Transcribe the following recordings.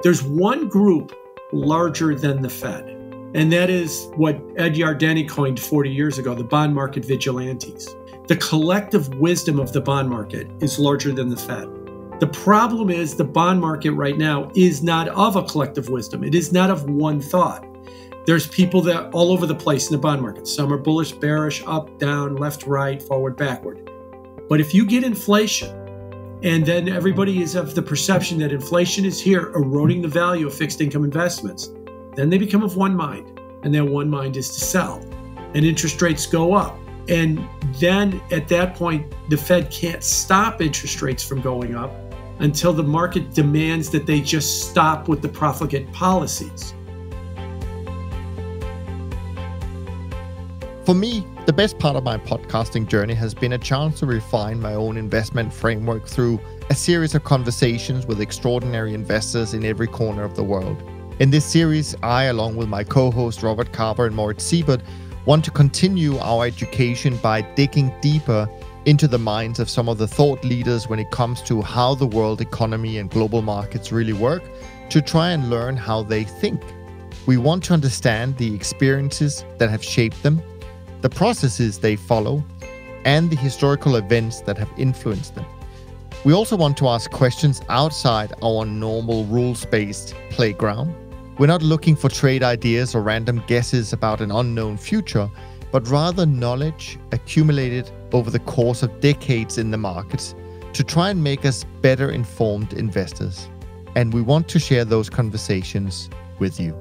There's one group larger than the Fed, and that is what Ed Yardeni coined 40 years ago, the bond market vigilantes. The collective wisdom of the bond market is larger than the Fed. The problem is the bond market right now is not of a collective wisdom. It is not of one thought. There's people that all over the place in the bond market. Some are bullish, bearish, up, down, left, right, forward, backward. But if you get inflation, and then everybody is of the perception that inflation is here eroding the value of fixed income investments, then they become of one mind. And that one mind is to sell. And interest rates go up. And then at that point, the Fed can't stop interest rates from going up until the market demands that they just stop with the profligate policies. For me, the best part of my podcasting journey has been a chance to refine my own investment framework through a series of conversations with extraordinary investors in every corner of the world. In this series, I, along with my co-host Robert Carver and Moritz Siebert, want to continue our education by digging deeper into the minds of some of the thought leaders when it comes to how the world economy and global markets really work, to try and learn how they think. We want to understand the experiences that have shaped them, the processes they follow, and the historical events that have influenced them. We also want to ask questions outside our normal rules-based playground. We're not looking for trade ideas or random guesses about an unknown future, but rather knowledge accumulated over the course of decades in the markets to try and make us better informed investors. And we want to share those conversations with you.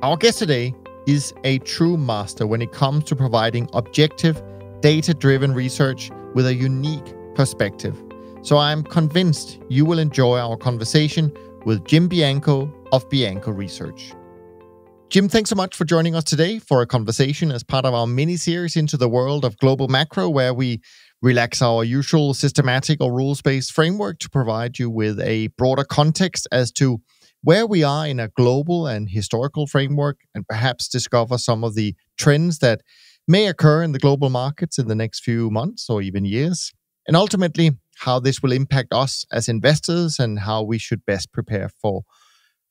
Our guest today is a true master when it comes to providing objective, data-driven research with a unique perspective. So I'm convinced you will enjoy our conversation with Jim Bianco of Bianco Research. Jim, thanks so much for joining us today for a conversation as part of our mini-series into the world of global macro, where we relax our usual systematic or rules-based framework to provide you with a broader context as to where we are in a global and historical framework, and perhaps discover some of the trends that may occur in the global markets in the next few months or even years, and ultimately how this will impact us as investors and how we should best prepare for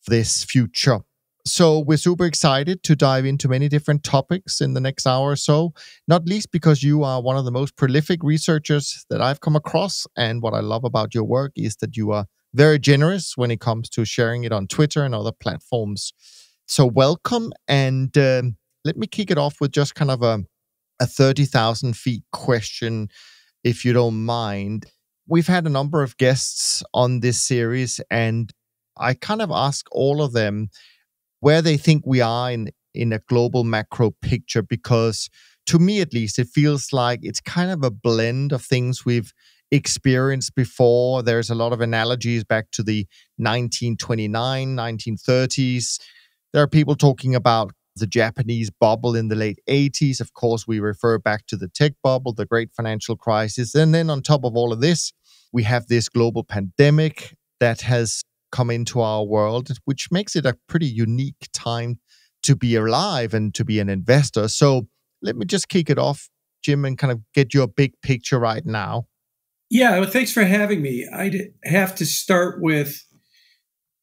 this future. So we're super excited to dive into many different topics in the next hour or so, not least because you are one of the most prolific researchers that I've come across. And what I love about your work is that you are very generous when it comes to sharing it on Twitter and other platforms. So welcome. And let me kick it off with just kind of a 30,000 feet question, if you don't mind. We've had a number of guests on this series, and I kind of ask all of them where they think we are in a global macro picture, because to me at least, it feels like it's kind of a blend of things we've experienced before. There's a lot of analogies back to the 1929, 1930s. There are people talking about the Japanese bubble in the late 80s. Of course, we refer back to the tech bubble, the great financial crisis. And then on top of all of this, we have this global pandemic that has come into our world, which makes it a pretty unique time to be alive and to be an investor. So let me just kick it off, Jim, and kind of get your big picture right now. Yeah, well, thanks for having me. I'd have to start with,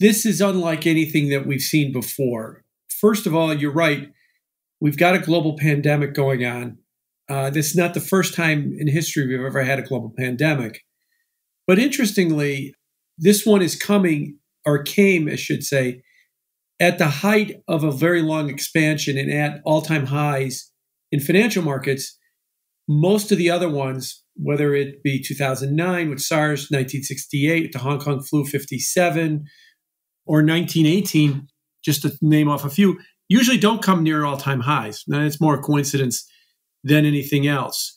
this is unlike anything that we've seen before. First of all, you're right. We've got a global pandemic going on. This is not the first time in history we've ever had a global pandemic. But interestingly, this one is coming, or came, I should say, at the height of a very long expansion and at all-time highs in financial markets. Most of the other ones, whether it be 2009 with SARS, 1968 with the Hong Kong flu 57, or 1918, just to name off a few, usually don't come near all-time highs. Now, it's more a coincidence than anything else.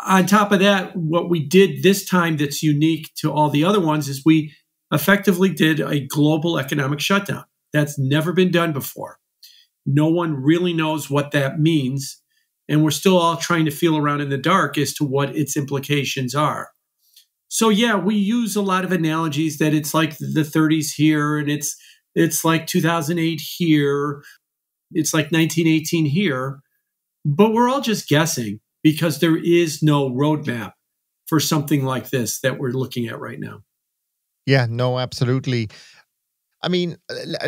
On top of that, what we did this time that's unique to all the other ones is we effectively did a global economic shutdown. That's never been done before. No one really knows what that means, and we're still all trying to feel around in the dark as to what its implications are. So yeah, we use a lot of analogies that it's like the 30s here, and it's like 2008 here, it's like 1918 here, but we're all just guessing because there is no roadmap for something like this that we're looking at right now. Yeah, no, absolutely. I mean,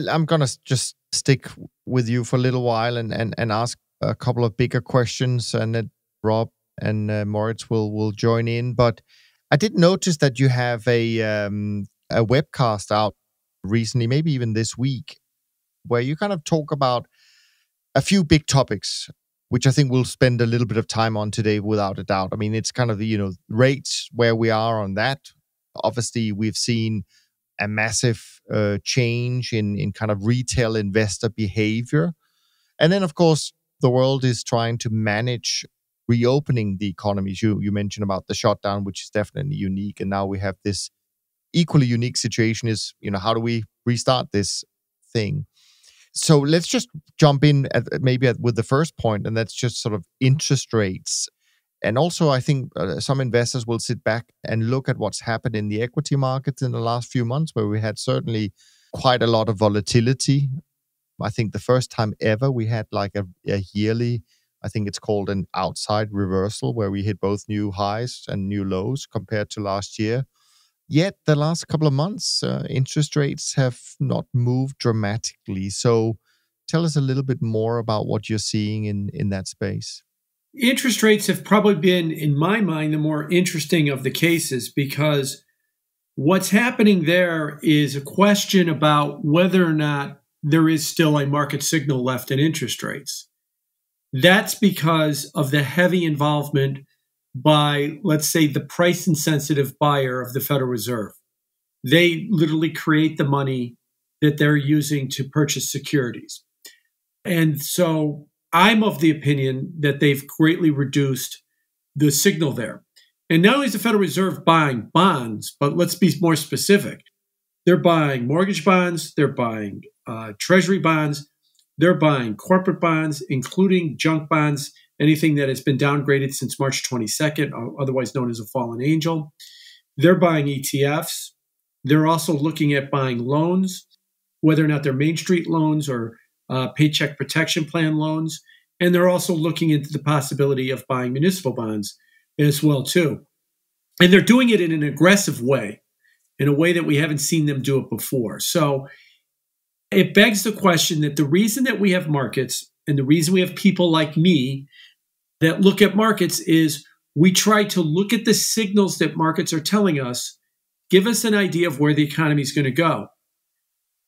I'm going to just stick with you for a little while and ask a couple of bigger questions, and then Rob and Moritz will join in. But I did notice that you have a webcast out recently, maybe even this week, where you kind of talk about a few big topics, which I think we'll spend a little bit of time on today, without a doubt. I mean, it's kind of rates, where we are on that. Obviously, we've seen a massive change in kind of retail investor behavior. And then, of course, the world is trying to manage reopening the economies. You mentioned about the shutdown, which is definitely unique. And now we have this equally unique situation is, how do we restart this thing? So let's just jump in with the first point, and that's just sort of interest rates. And also, I think some investors will sit back and look at what's happened in the equity markets in the last few months, where we had certainly quite a lot of volatility. I think the first time ever we had like a yearly, I think it's called an outside reversal, where we hit both new highs and new lows compared to last year. Yet the last couple of months, interest rates have not moved dramatically. So tell us a little bit more about what you're seeing in that space. Interest rates have probably been, in my mind, the more interesting of the cases, because what's happening there is a question about whether or not there is still a market signal left in interest rates. That's because of the heavy involvement by, let's say, the price-insensitive buyer of the Federal Reserve. They literally create the money that they're using to purchase securities. And so I'm of the opinion that they've greatly reduced the signal there. And not only is the Federal Reserve buying bonds, but let's be more specific. They're buying mortgage bonds, they're buying treasury bonds, they're buying corporate bonds, including junk bonds, anything that has been downgraded since March 22nd, otherwise known as a fallen angel. They're buying ETFs. They're also looking at buying loans, whether or not they're Main Street loans or Paycheck Protection Plan loans. And they're also looking into the possibility of buying municipal bonds as well, too. And they're doing it in an aggressive way, in a way that we haven't seen them do it before. So it begs the question that the reason that we have markets and the reason we have people like me that look at markets is we try to look at the signals that markets are telling us, give us an idea of where the economy is going to go.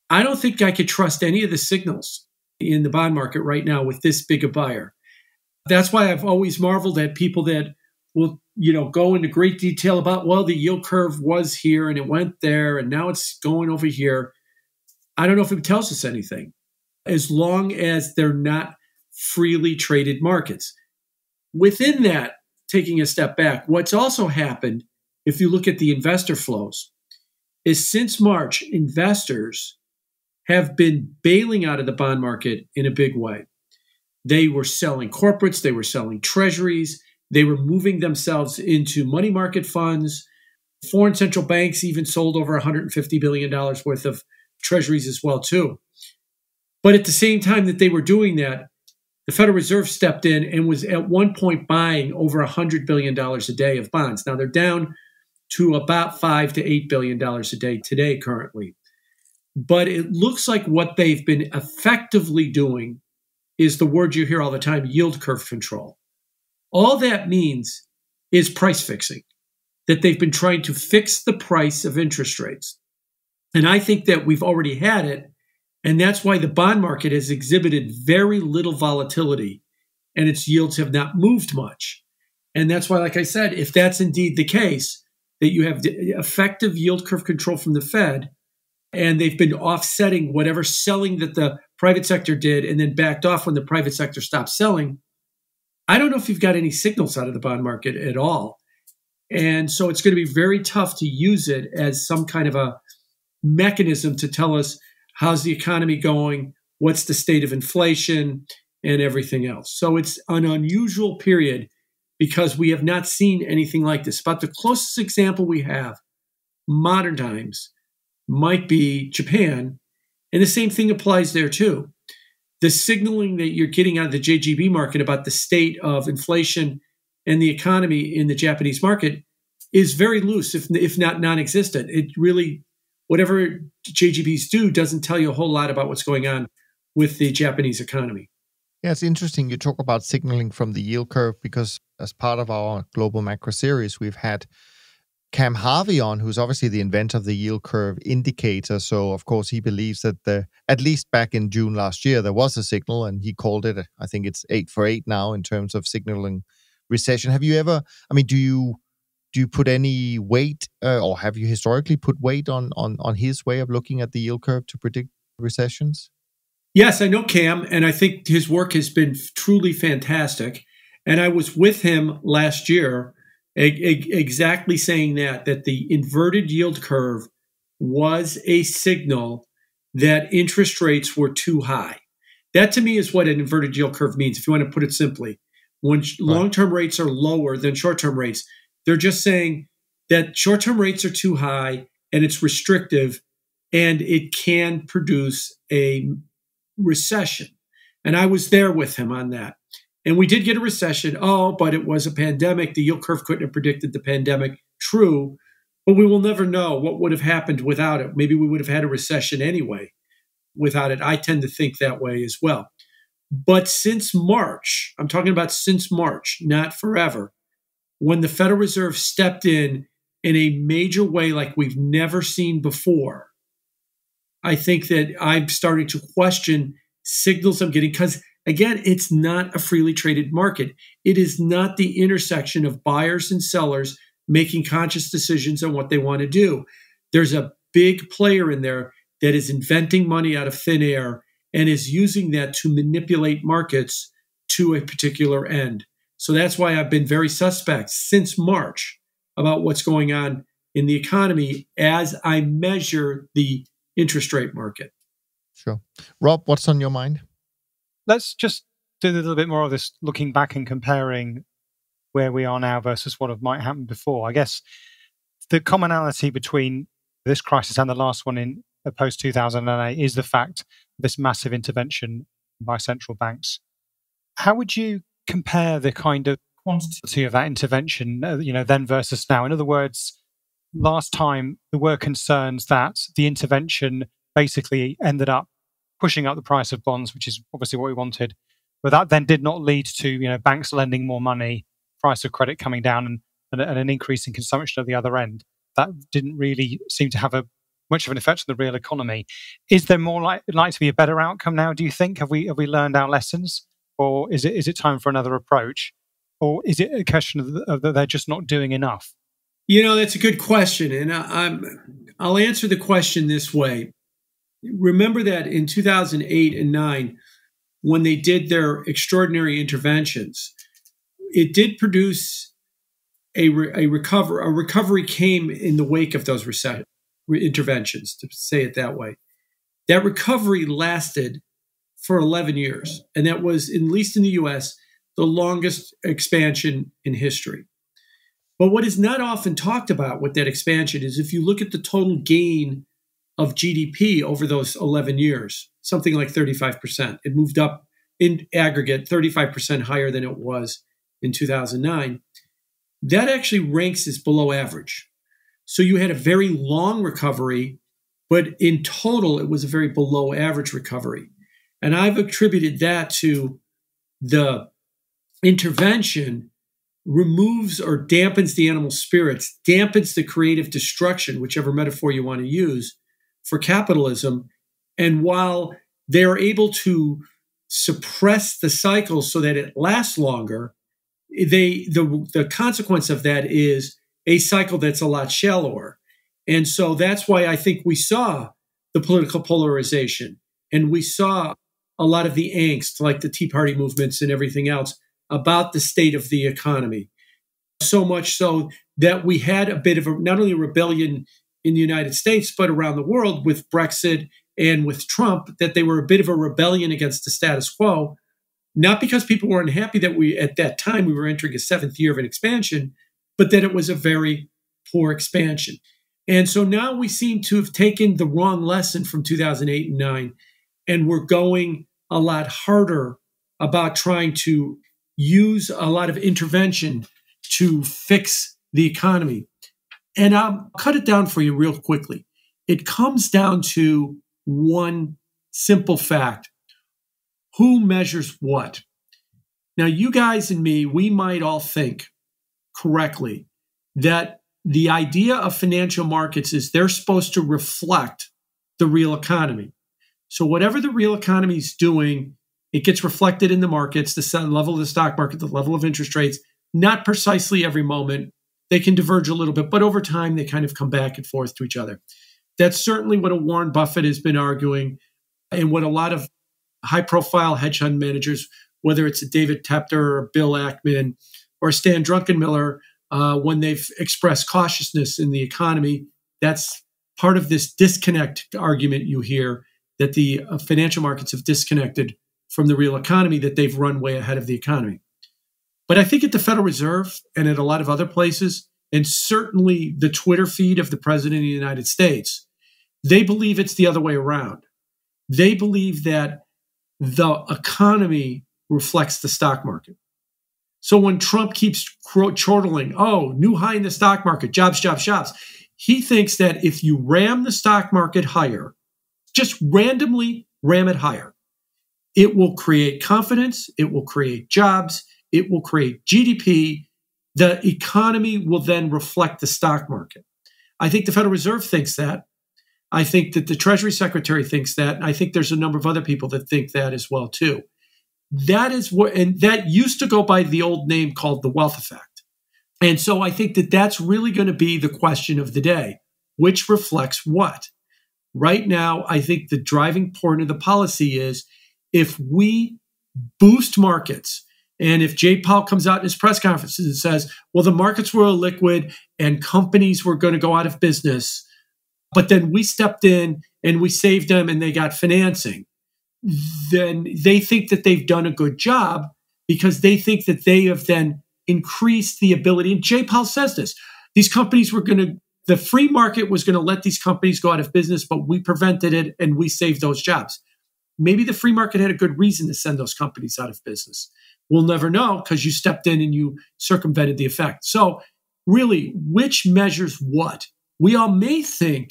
I don't think I could trust any of the signals in the bond market right now with this big a buyer. That's why I've always marveled at people that will, go into great detail about, well, the yield curve was here and it went there and now it's going over here. I don't know if it tells us anything, as long as they're not freely traded markets. Within that, taking a step back, what's also happened, if you look at the investor flows, is since March, investors have been bailing out of the bond market in a big way. They were selling corporates, they were selling treasuries, they were moving themselves into money market funds. Foreign central banks even sold over $150 billion worth of treasuries as well, too. But at the same time that they were doing that, the Federal Reserve stepped in and was at one point buying over $100 billion a day of bonds. Now they're down to about $5 to $8 billion a day today currently. But it looks like what they've been effectively doing is the word you hear all the time, yield curve control. All that means is price fixing, that they've been trying to fix the price of interest rates. And I think that we've already had it. And that's why the bond market has exhibited very little volatility and its yields have not moved much. And that's why, like I said, if that's indeed the case, that you have effective yield curve control from the Fed, and they've been offsetting whatever selling that the private sector did and then backed off when the private sector stopped selling, I don't know if you've got any signals out of the bond market at all. And so it's going to be very tough to use it as some kind of a mechanism to tell us how's the economy going, what's the state of inflation, and everything else. So it's an unusual period because we have not seen anything like this. About the closest example we have, modern times, might be Japan. And the same thing applies there too. The signaling that you're getting out of the JGB market about the state of inflation and the economy in the Japanese market is very loose, if not non-existent. It really whatever JGBs do doesn't tell you a whole lot about what's going on with the Japanese economy. Yeah, it's interesting you talk about signaling from the yield curve, because as part of our global macro series, we've had Cam Harvey on, who's obviously the inventor of the yield curve indicator. So, of course, he believes that at least back in June last year, there was a signal, and he called it, I think it's 8 for 8 now in terms of signaling recession. Have you ever, do you put any weight, or have you historically put weight on his way of looking at the yield curve to predict recessions? Yes, I know Cam, and I think his work has been truly fantastic. And I was with him last year exactly saying that the inverted yield curve was a signal that interest rates were too high. That to me is what an inverted yield curve means, if you want to put it simply. When long-term rates are lower than short-term rates, they're just saying that short-term rates are too high and it's restrictive and it can produce a recession. And I was there with him on that. And we did get a recession. Oh, but it was a pandemic. The yield curve couldn't have predicted the pandemic. True. But we will never know what would have happened without it. Maybe we would have had a recession anyway without it. I tend to think that way as well. But since March, I'm talking about since March, not forever, when the Federal Reserve stepped in a major way like we've never seen before, I think that I'm starting to question signals I'm getting because, again, it's not a freely traded market. It is not the intersection of buyers and sellers making conscious decisions on what they want to do. There's a big player in there that is inventing money out of thin air and is using that to manipulate markets to a particular end. So that's why I've been very suspect since March about what's going on in the economy as I measure the interest rate market. Sure. Rob, what's on your mind? Let's just do a little bit more of this looking back and comparing where we are now versus what might happen before. I guess the commonality between this crisis and the last one in post-2008 is the fact of this massive intervention by central banks. How would you compare the kind of quantity of that intervention, then versus now? In other words, last time there were concerns that the intervention basically ended up pushing up the price of bonds, which is obviously what we wanted. But that then did not lead to banks lending more money, price of credit coming down, and an increase in consumption at the other end. That didn't really seem to have much of an effect on the real economy. Is there more like to be a better outcome now, do you think? Have we learned our lessons? Or is it time for another approach? Or is it a question of that they're just not doing enough? That's a good question. And I'll answer the question this way. Remember that in 2008 and 9, when they did their extraordinary interventions, it did produce a recovery. A recovery came in the wake of those interventions, to say it that way. That recovery lasted for 11 years. And that was, at least in the US, the longest expansion in history. But what is not often talked about with that expansion is if you look at the total gain of GDP over those 11 years, something like 35%. It moved up in aggregate 35% higher than it was in 2009. That actually ranks as below average. So you had a very long recovery, but in total, it was a very below average recovery. And I've attributed that to the intervention removes or dampens the animal spirits, dampens the creative destruction, whichever metaphor you want to use, for capitalism. And while they're able to suppress the cycle so that it lasts longer, the consequence of that is a cycle that's a lot shallower. And so that's why I think we saw the political polarization and we saw a lot of the angst, like the Tea Party movements and everything else, about the state of the economy. So much so that we had a bit of not only a rebellion in the United States, but around the world with Brexit and with Trump, that they were a bit of a rebellion against the status quo, not because people were unhappy that at that time, we were entering a 7th year of an expansion, but that it was a very poor expansion. And so now we seem to have taken the wrong lesson from 2008 and 9, and we're going a lot harder about trying to use a lot of intervention to fix the economy. And I'll cut it down for you real quickly. it comes down to one simple fact. Who measures what? Now, you guys and me, we might all think correctly that the idea of financial markets is they're supposed to reflect the real economy. So whatever the real economy is doing, it gets reflected in the markets, the level of the stock market, the level of interest rates, not precisely every moment. They can diverge a little bit, but over time, they kind of come back and forth to each other. That's certainly what a Warren Buffett has been arguing and what a lot of high-profile hedge fund managers, whether it's a David Tepter or Bill Ackman or Stan Druckenmiller, when they've expressed cautiousness in the economy, that's part of this disconnect argument you hear that the financial markets have disconnected from the real economy, that they've run way ahead of the economy. But I think at the Federal Reserve and at a lot of other places, and certainly the Twitter feed of the President of the United States, they believe it's the other way around. They believe that the economy reflects the stock market. So when Trump keeps chortling, oh, new high in the stock market, jobs, jobs, jobs, he thinks that if you ram the stock market higher, just randomly ram it higher, it will create confidence, it will create jobs, it will create GDP. The economy will then reflect the stock market. I think the Federal Reserve thinks that. I think that the Treasury Secretary thinks that. And I think there's a number of other people that think that as well, too. That is what, and that used to go by the old name called the wealth effect. And so I think that that's really going to be the question of the day, which reflects what? Right now, I think the driving point of the policy is if we boost markets, and if Jay Powell comes out in his press conferences and says, well, the markets were illiquid and companies were going to go out of business, but then we stepped in and we saved them and they got financing, then they think that they've done a good job because they think that they have then increased the ability. And Jay Powell says this, these companies were going to, the free market was going to let these companies go out of business, but we prevented it and we saved those jobs. Maybe the free market had a good reason to send those companies out of business. We'll never know because you stepped in and you circumvented the effect. So really, which measures what? We all may think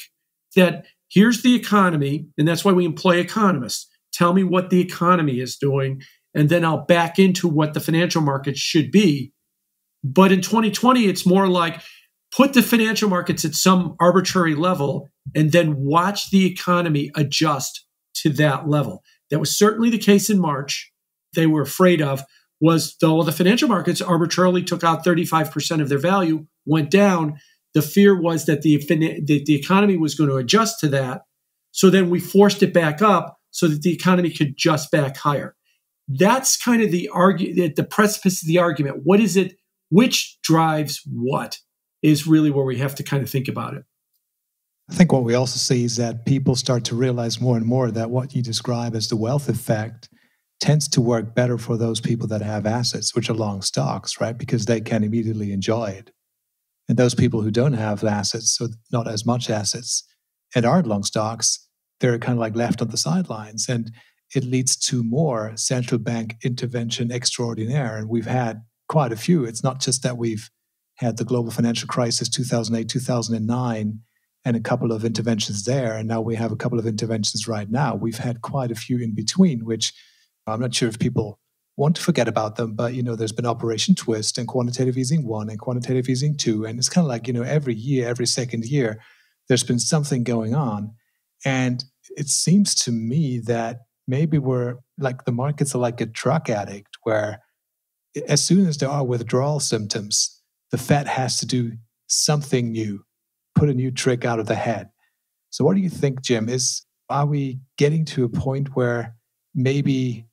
that here's the economy, and that's why we employ economists. Tell me what the economy is doing, and then I'll back into what the financial markets should be. But in 2020, it's more like put the financial markets at some arbitrary level and then watch the economy adjust to that level. That was certainly the case in March. They were afraid of was, though the financial markets arbitrarily took out 35% of their value, went down, the fear was that the economy was going to adjust to that. So then we forced it back up so that the economy could adjust back higher. That's kind of the precipice of the argument. What is it? Which drives what is really where we have to kind of think about it. I think what we also see is that people start to realize more and more that what you describe as the wealth effect tends to work better for those people that have assets, which are long stocks, right? Because they can immediately enjoy it. And those people who don't have assets, so not as much assets, and aren't long stocks, they're kind of like left on the sidelines. And it leads to more central bank intervention extraordinaire. And we've had quite a few. It's not just that we've had the global financial crisis, 2008, 2009, and a couple of interventions there. And now we have a couple of interventions right now. We've had quite a few in between, which I'm not sure if people want to forget about them, but, there's been Operation Twist and quantitative easing 1 and quantitative easing 2. And it's kind of like, every year, every second year, there's been something going on. And it seems to me that maybe we're like the markets are like a drug addict where as soon as there are withdrawal symptoms, the Fed has to do something new, put a new trick out of the head. So what do you think, Jim? Are we getting to a point where maybe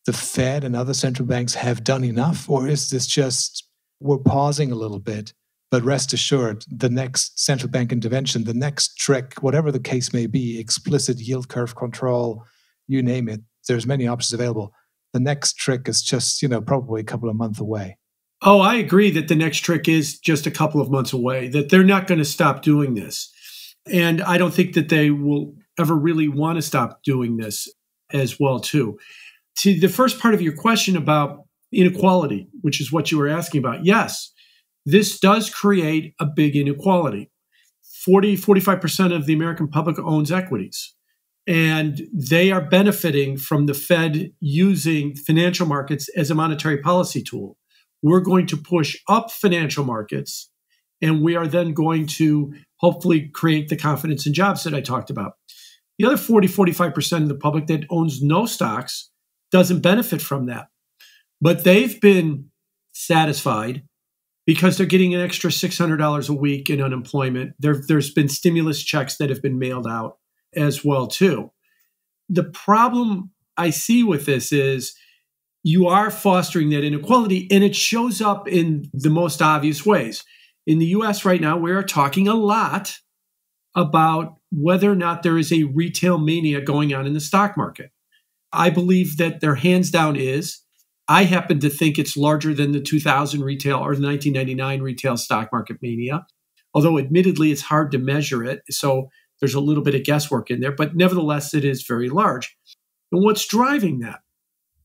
the Fed and other central banks have done enough? Or is this just we're pausing a little bit, but rest assured, the next central bank intervention, the next trick, whatever the case may be, explicit yield curve control, you name it, there's many options available. The next trick is just, probably a couple of months away. Oh, I agree that the next trick is just a couple of months away, that they're not going to stop doing this. And I don't think that they will ever really want to stop doing this as well, too. To the first part of your question about inequality, which is what you were asking about, yes, this does create a big inequality. 45% of the American public owns equities. And they are benefiting from the Fed using financial markets as a monetary policy tool. We're going to push up financial markets, and we are then going to hopefully create the confidence in jobs that I talked about. The other 45% of the public that owns no stocks doesn't benefit from that. But they've been satisfied because they're getting an extra $600 a week in unemployment. There's been stimulus checks that have been mailed out as well, too. The problem I see with this is you are fostering that inequality, and it shows up in the most obvious ways. In the US right now, we are talking a lot about whether or not there is a retail mania going on in the stock market. I believe that there hands down is. I happen to think it's larger than the 2000 retail or the 1999 retail stock market mania, although admittedly it's hard to measure it. So there's a little bit of guesswork in there, but nevertheless, it is very large. And what's driving that?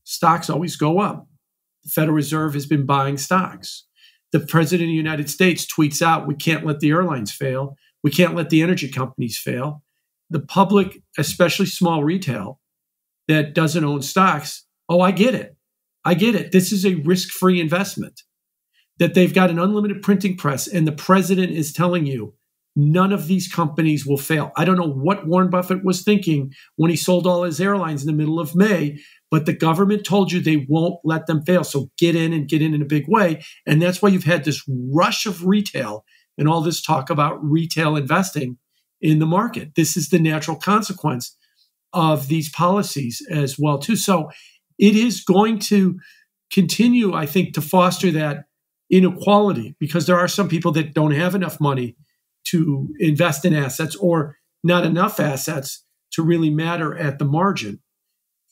Stocks always go up. The Federal Reserve has been buying stocks. The President of the United States tweets out, we can't let the airlines fail. We can't let the energy companies fail. The public, especially small retail, that doesn't own stocks, oh, I get it. I get it. This is a risk-free investment. That they've got an unlimited printing press, and the president is telling you none of these companies will fail. I don't know what Warren Buffett was thinking when he sold all his airlines in the middle of May, but the government told you they won't let them fail. So get in a big way. And that's why you've had this rush of retail and all this talk about retail investing in the market. This is the natural consequence of these policies as well, too. So it is going to continue, I think, to foster that inequality because there are some people that don't have enough money to invest in assets or not enough assets to really matter at the margin.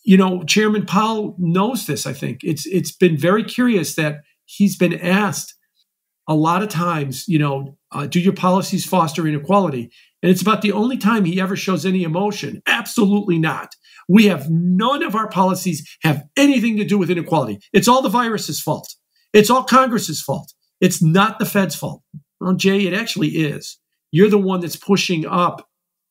You know, Chairman Powell knows this, I think. It's been very curious that he's been asked a lot of times, do your policies foster inequality? And it's about the only time he ever shows any emotion. Absolutely not. We have none of our policies have anything to do with inequality. It's all the virus's fault. It's all Congress's fault. It's not the Fed's fault. Well, Jay, it actually is. You're the one that's pushing up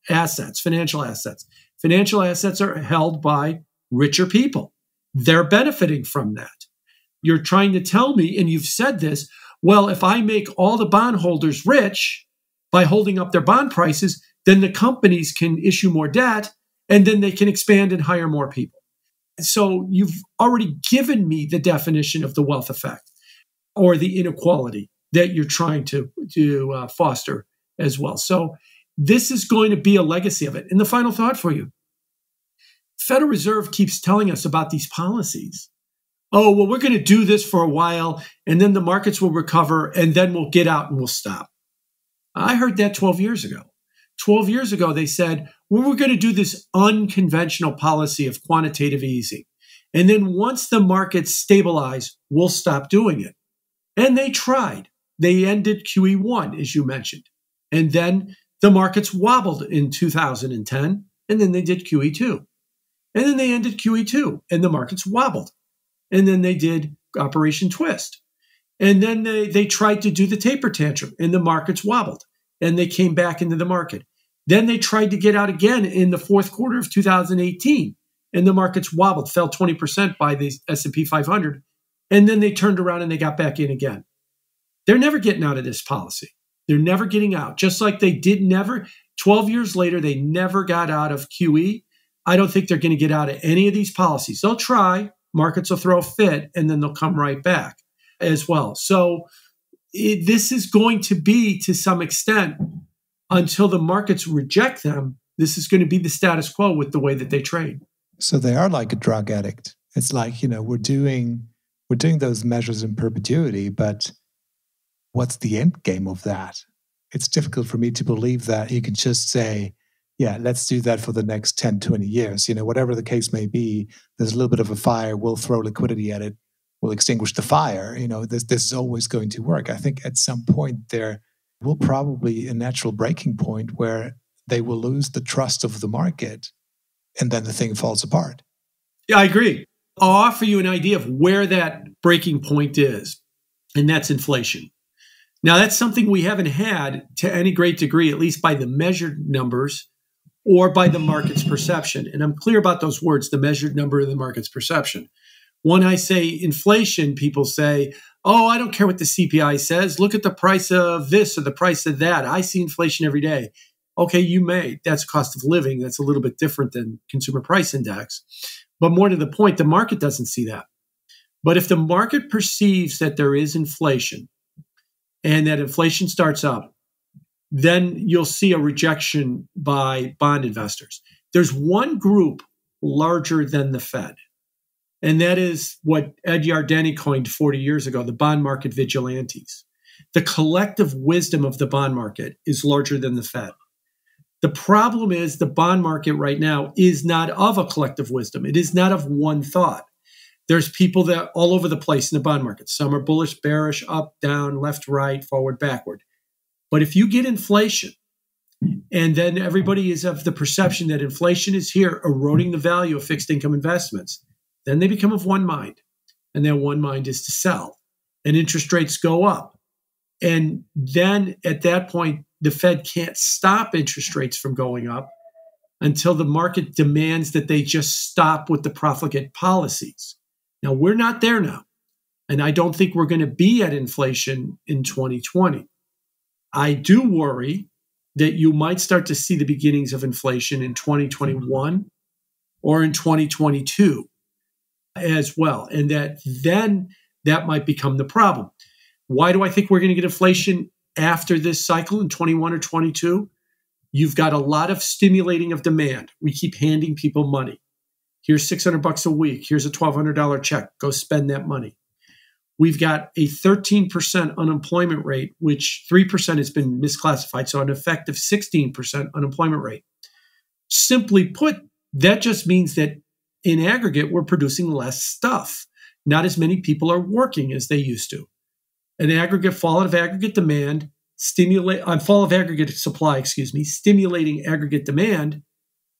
assets, financial assets. Financial assets are held by richer people. They're benefiting from that. You're trying to tell me, and you've said this, well, if I make all the bondholders rich by holding up their bond prices, then the companies can issue more debt, and then they can expand and hire more people. So you've already given me the definition of the wealth effect or the inequality that you're trying to foster as well. So this is going to be a legacy of it. And the final thought for you, Federal Reserve keeps telling us about these policies. Oh, well, we're going to do this for a while, and then the markets will recover, and then we'll get out and we'll stop. I heard that 12 years ago. 12 years ago, they said, well, we're going to do this unconventional policy of quantitative easing. And then once the markets stabilize, we'll stop doing it. And they tried. They ended QE1, as you mentioned. And then the markets wobbled in 2010, and then they did QE2. And then they ended QE2, and the markets wobbled. And then they did Operation Twist. And then they tried to do the taper tantrum, and the markets wobbled, and they came back into the market. Then they tried to get out again in the fourth quarter of 2018, and the markets wobbled, fell 20% by the S&P 500. And then they turned around and they got back in again. They're never getting out of this policy. They're never getting out. Just like they did never, 12 years later, they never got out of QE. I don't think they're going to get out of any of these policies. They'll try. Markets will throw a fit, and then they'll come right back as well. So this is going to be, to some extent, until the markets reject them, this is going to be the status quo with the way that they trade. So they are like a drug addict. It's like, we're doing those measures in perpetuity, but what's the end game of that? It's difficult for me to believe that you can just say, yeah, let's do that for the next 10, 20 years. Whatever the case may be, there's a little bit of a fire, we'll throw liquidity at it, we'll extinguish the fire. This is always going to work. I think at some point there will probably a natural breaking point where they will lose the trust of the market, and then the thing falls apart. Yeah, I agree. I'll offer you an idea of where that breaking point is, and that's inflation. Now, that's something we haven't had to any great degree, at least by the measured numbers or by the market's perception. And I'm clear about those words, the measured number and the market's perception. When I say inflation, people say, oh, I don't care what the CPI says. Look at the price of this or the price of that. I see inflation every day. Okay, you may. That's cost of living. That's a little bit different than consumer price index. But more to the point, the market doesn't see that. But if the market perceives that there is inflation and that inflation starts up, then you'll see a rejection by bond investors. There's one group larger than the Fed, and that is what Ed Yardeni coined 40 years ago, the bond market vigilantes. The collective wisdom of the bond market is larger than the Fed. The problem is the bond market right now is not of a collective wisdom. It is not of one thought. There's people that all over the place in the bond market. Some are bullish, bearish, up, down, left, right, forward, backward. But if you get inflation, and then everybody is of the perception that inflation is here eroding the value of fixed income investments, then they become of one mind. And their one mind is to sell. And interest rates go up. And then at that point, the Fed can't stop interest rates from going up until the market demands that they just stop with the profligate policies. Now, we're not there now. And I don't think we're going to be at inflation in 2020. I do worry that you might start to see the beginnings of inflation in 2021 or in 2022 as well. And that then that might become the problem. Why do I think we're going to get inflation after this cycle in 21 or 22? You've got a lot of stimulating of demand. We keep handing people money. Here's $600 a week. Here's a $1,200 check. Go spend that money. We've got a 13% unemployment rate, which 3% has been misclassified. So an effective 16% unemployment rate. Simply put, that just means that in aggregate, we're producing less stuff. Not as many people are working as they used to. An aggregate fall of aggregate demand, fall of aggregate supply, stimulating aggregate demand,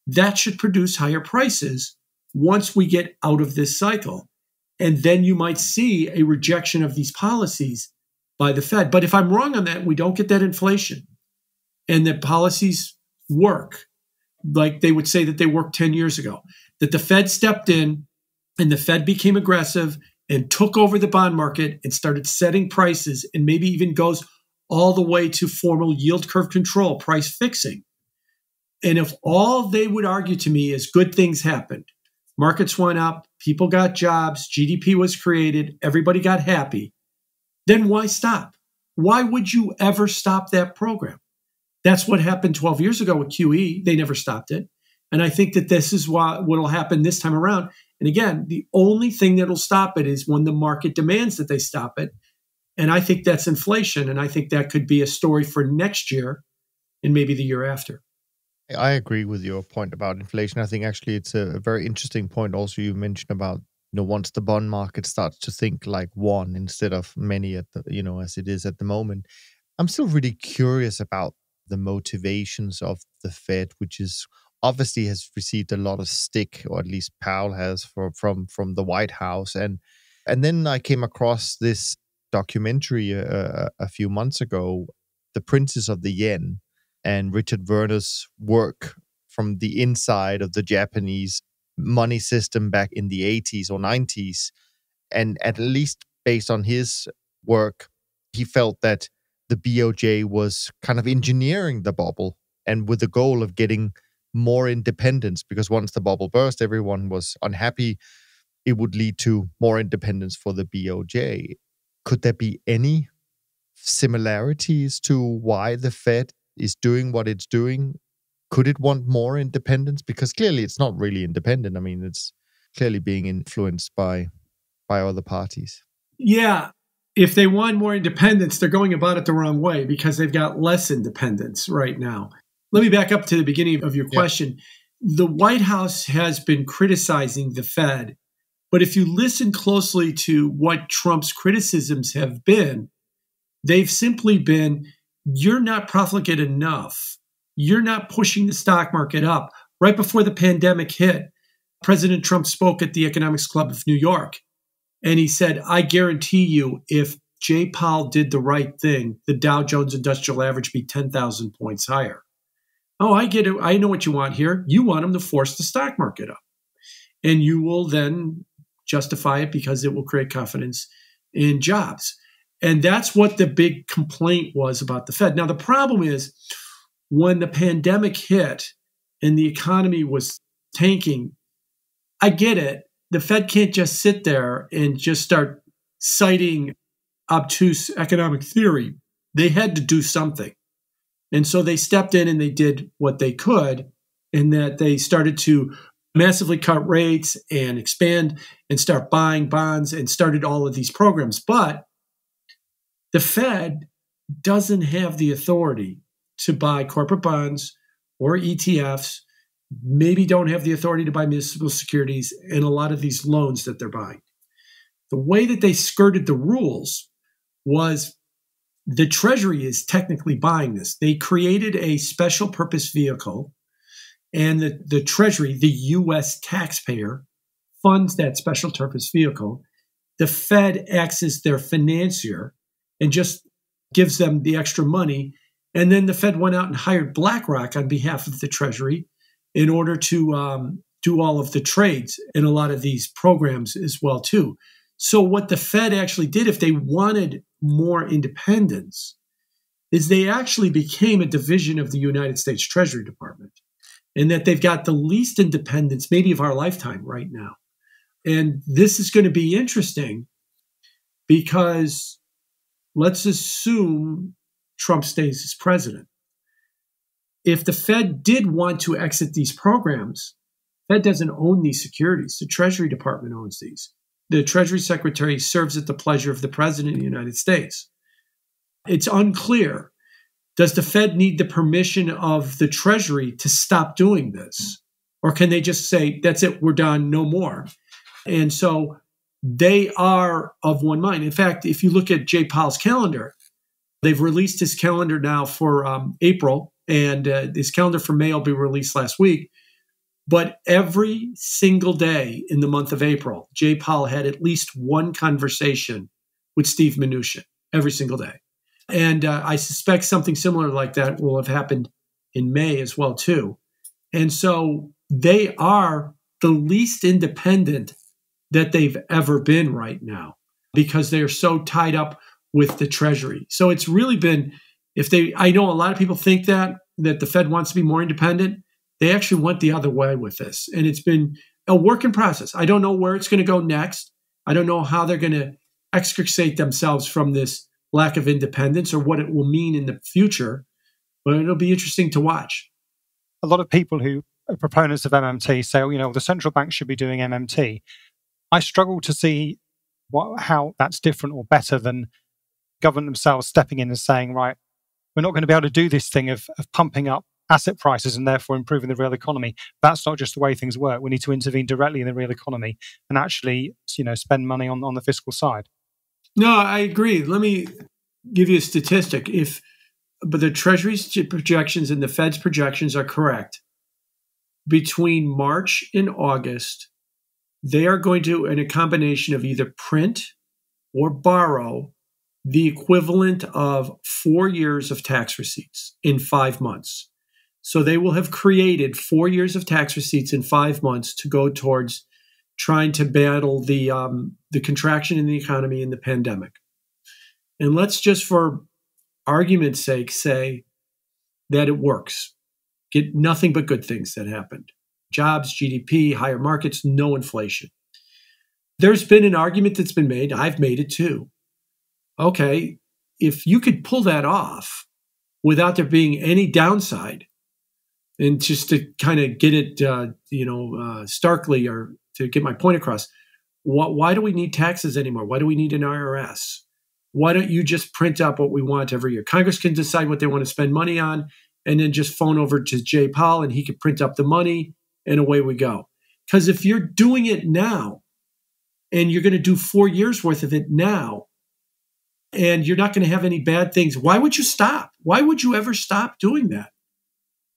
that should produce higher prices once we get out of this cycle. And then you might see a rejection of these policies by the Fed. But if I'm wrong on that, we don't get that inflation and that policies work like they would say that they worked 10 years ago, that the Fed stepped in and the Fed became aggressive and took over the bond market and started setting prices and maybe even goes all the way to formal yield curve control, price fixing. And if all they would argue to me is good things happened, markets went up, people got jobs, GDP was created, everybody got happy, then why stop? Why would you ever stop that program? That's what happened 12 years ago with QE. They never stopped it. And I think that this is what will happen this time around. And again, the only thing that'll stop it is when the market demands that they stop it. And I think that's inflation. And I think that could be a story for next year and maybe the year after. I agree with your point about inflation. I think actually it's a very interesting point also you mentioned about, once the bond market starts to think like one instead of many at the, as it is at the moment. I'm still really curious about the motivations of the Fed, which is obviously has received a lot of stick, or at least Powell has from the White House. And then I came across this documentary a few months ago, The Princes of the Yen, and Richard Werner's work from the inside of the Japanese money system back in the 80s or 90s. And at least based on his work, he felt that the BOJ was kind of engineering the bubble and with the goal of getting more independence, because once the bubble burst, everyone was unhappy. It would lead to more independence for the BOJ. Could there be any similarities to why the Fed is doing what it's doing? Could it want more independence? Because clearly it's not really independent. I mean, it's clearly being influenced by other parties. Yeah. If they want more independence, they're going about it the wrong way because they've got less independence right now. Let me back up to the beginning of your question. Yeah. The White House has been criticizing the Fed, but if you listen closely to what Trump's criticisms have been, they've simply been, you're not profligate enough. You're not pushing the stock market up. Right before the pandemic hit, President Trump spoke at the Economics Club of New York, and he said, I guarantee you, if Jay Powell did the right thing, the Dow Jones Industrial Average be 10,000 points higher. Oh, I get it. I know what you want here. You want them to force the stock market up. And you will then justify it because it will create confidence in jobs. And that's what the big complaint was about the Fed. Now, the problem is when the pandemic hit and the economy was tanking, I get it. The Fed can't just sit there and just start citing obtuse economic theory. They had to do something. And so they stepped in and they did what they could, in that they started to massively cut rates and expand and start buying bonds and started all of these programs. But the Fed doesn't have the authority to buy corporate bonds or ETFs, maybe don't have the authority to buy municipal securities and a lot of these loans that they're buying. The way that they skirted the rules was the Treasury is technically buying this. They created a special purpose vehicle, and the Treasury, the U.S. taxpayer, funds that special purpose vehicle. The Fed acts as their financier and just gives them the extra money. And then the Fed went out and hired BlackRock on behalf of the Treasury in order to do all of the trades in a lot of these programs as well, too. So what the Fed actually did, if they wanted more independence, is they actually became a division of the United States Treasury Department, and that they've got the least independence maybe of our lifetime right now. And this is going to be interesting because let's assume Trump stays as president. If the Fed did want to exit these programs, the Fed doesn't own these securities. The Treasury Department owns these. The Treasury Secretary serves at the pleasure of the President of the United States. It's unclear. Does the Fed need the permission of the Treasury to stop doing this? Or can they just say, that's it, we're done, no more? And so they are of one mind. In fact, if you look at Jay Powell's calendar, they've released his calendar now for April, and his calendar for May will be released last week. But every single day in the month of April, Jay Powell had at least one conversation with Steve Mnuchin every single day. And I suspect something similar like that will have happened in May as well, too. And so they are the least independent that they've ever been right now because they're so tied up with the Treasury. So it's really been, I know a lot of people think that the Fed wants to be more independent. They actually went the other way with this. And it's been a work in process. I don't know where it's going to go next. I don't know how they're going to extricate themselves from this lack of independence or what it will mean in the future. But it'll be interesting to watch. A lot of people who are proponents of MMT say, the central bank should be doing MMT. I struggle to see how that's different or better than government themselves stepping in and saying, right, we're not going to be able to do this thing of pumping up asset prices and therefore improving the real economy. That's not just the way things work. We need to intervene directly in the real economy and actually, spend money on the fiscal side. No, I agree. Let me give you a statistic. But the Treasury's projections and the Fed's projections are correct, between March and August, they are going to, in a combination of either print or borrow, the equivalent of 4 years of tax receipts in 5 months. So they will have created 4 years of tax receipts in 5 months to go towards trying to battle the contraction in the economy and the pandemic. And let's just, for argument's sake, say that it works. Get nothing but good things that happened. Jobs, GDP, higher markets, no inflation. There's been an argument that's been made. I've made it too. Okay, if you could pull that off without there being any downside, and just to kind of get it, starkly, or to get my point across, why do we need taxes anymore? Why do we need an IRS? Why don't you just print up what we want every year? Congress can decide what they want to spend money on, and then just phone over to Jay Powell, and he can print up the money, and away we go. Because if you're doing it now, and you're going to do 4 years worth of it now, and you're not going to have any bad things, why would you stop? Why would you ever stop doing that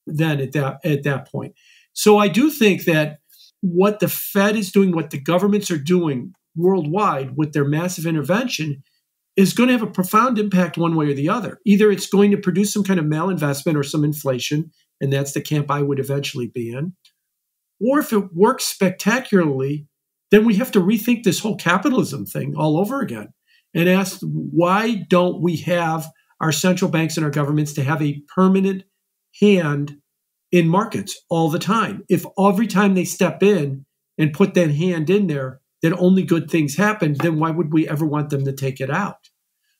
then at that point? So I do think that what the Fed is doing, what the governments are doing worldwide with their massive intervention, is going to have a profound impact one way or the other. Either it's going to produce some kind of malinvestment or some inflation, and that's the camp I would eventually be in. Or if it works spectacularly, then we have to rethink this whole capitalism thing all over again and ask, why don't we have our central banks and our governments to have a permanent hand in markets all the time? If every time they step in and put that hand in there, that only good things happen, then why would we ever want them to take it out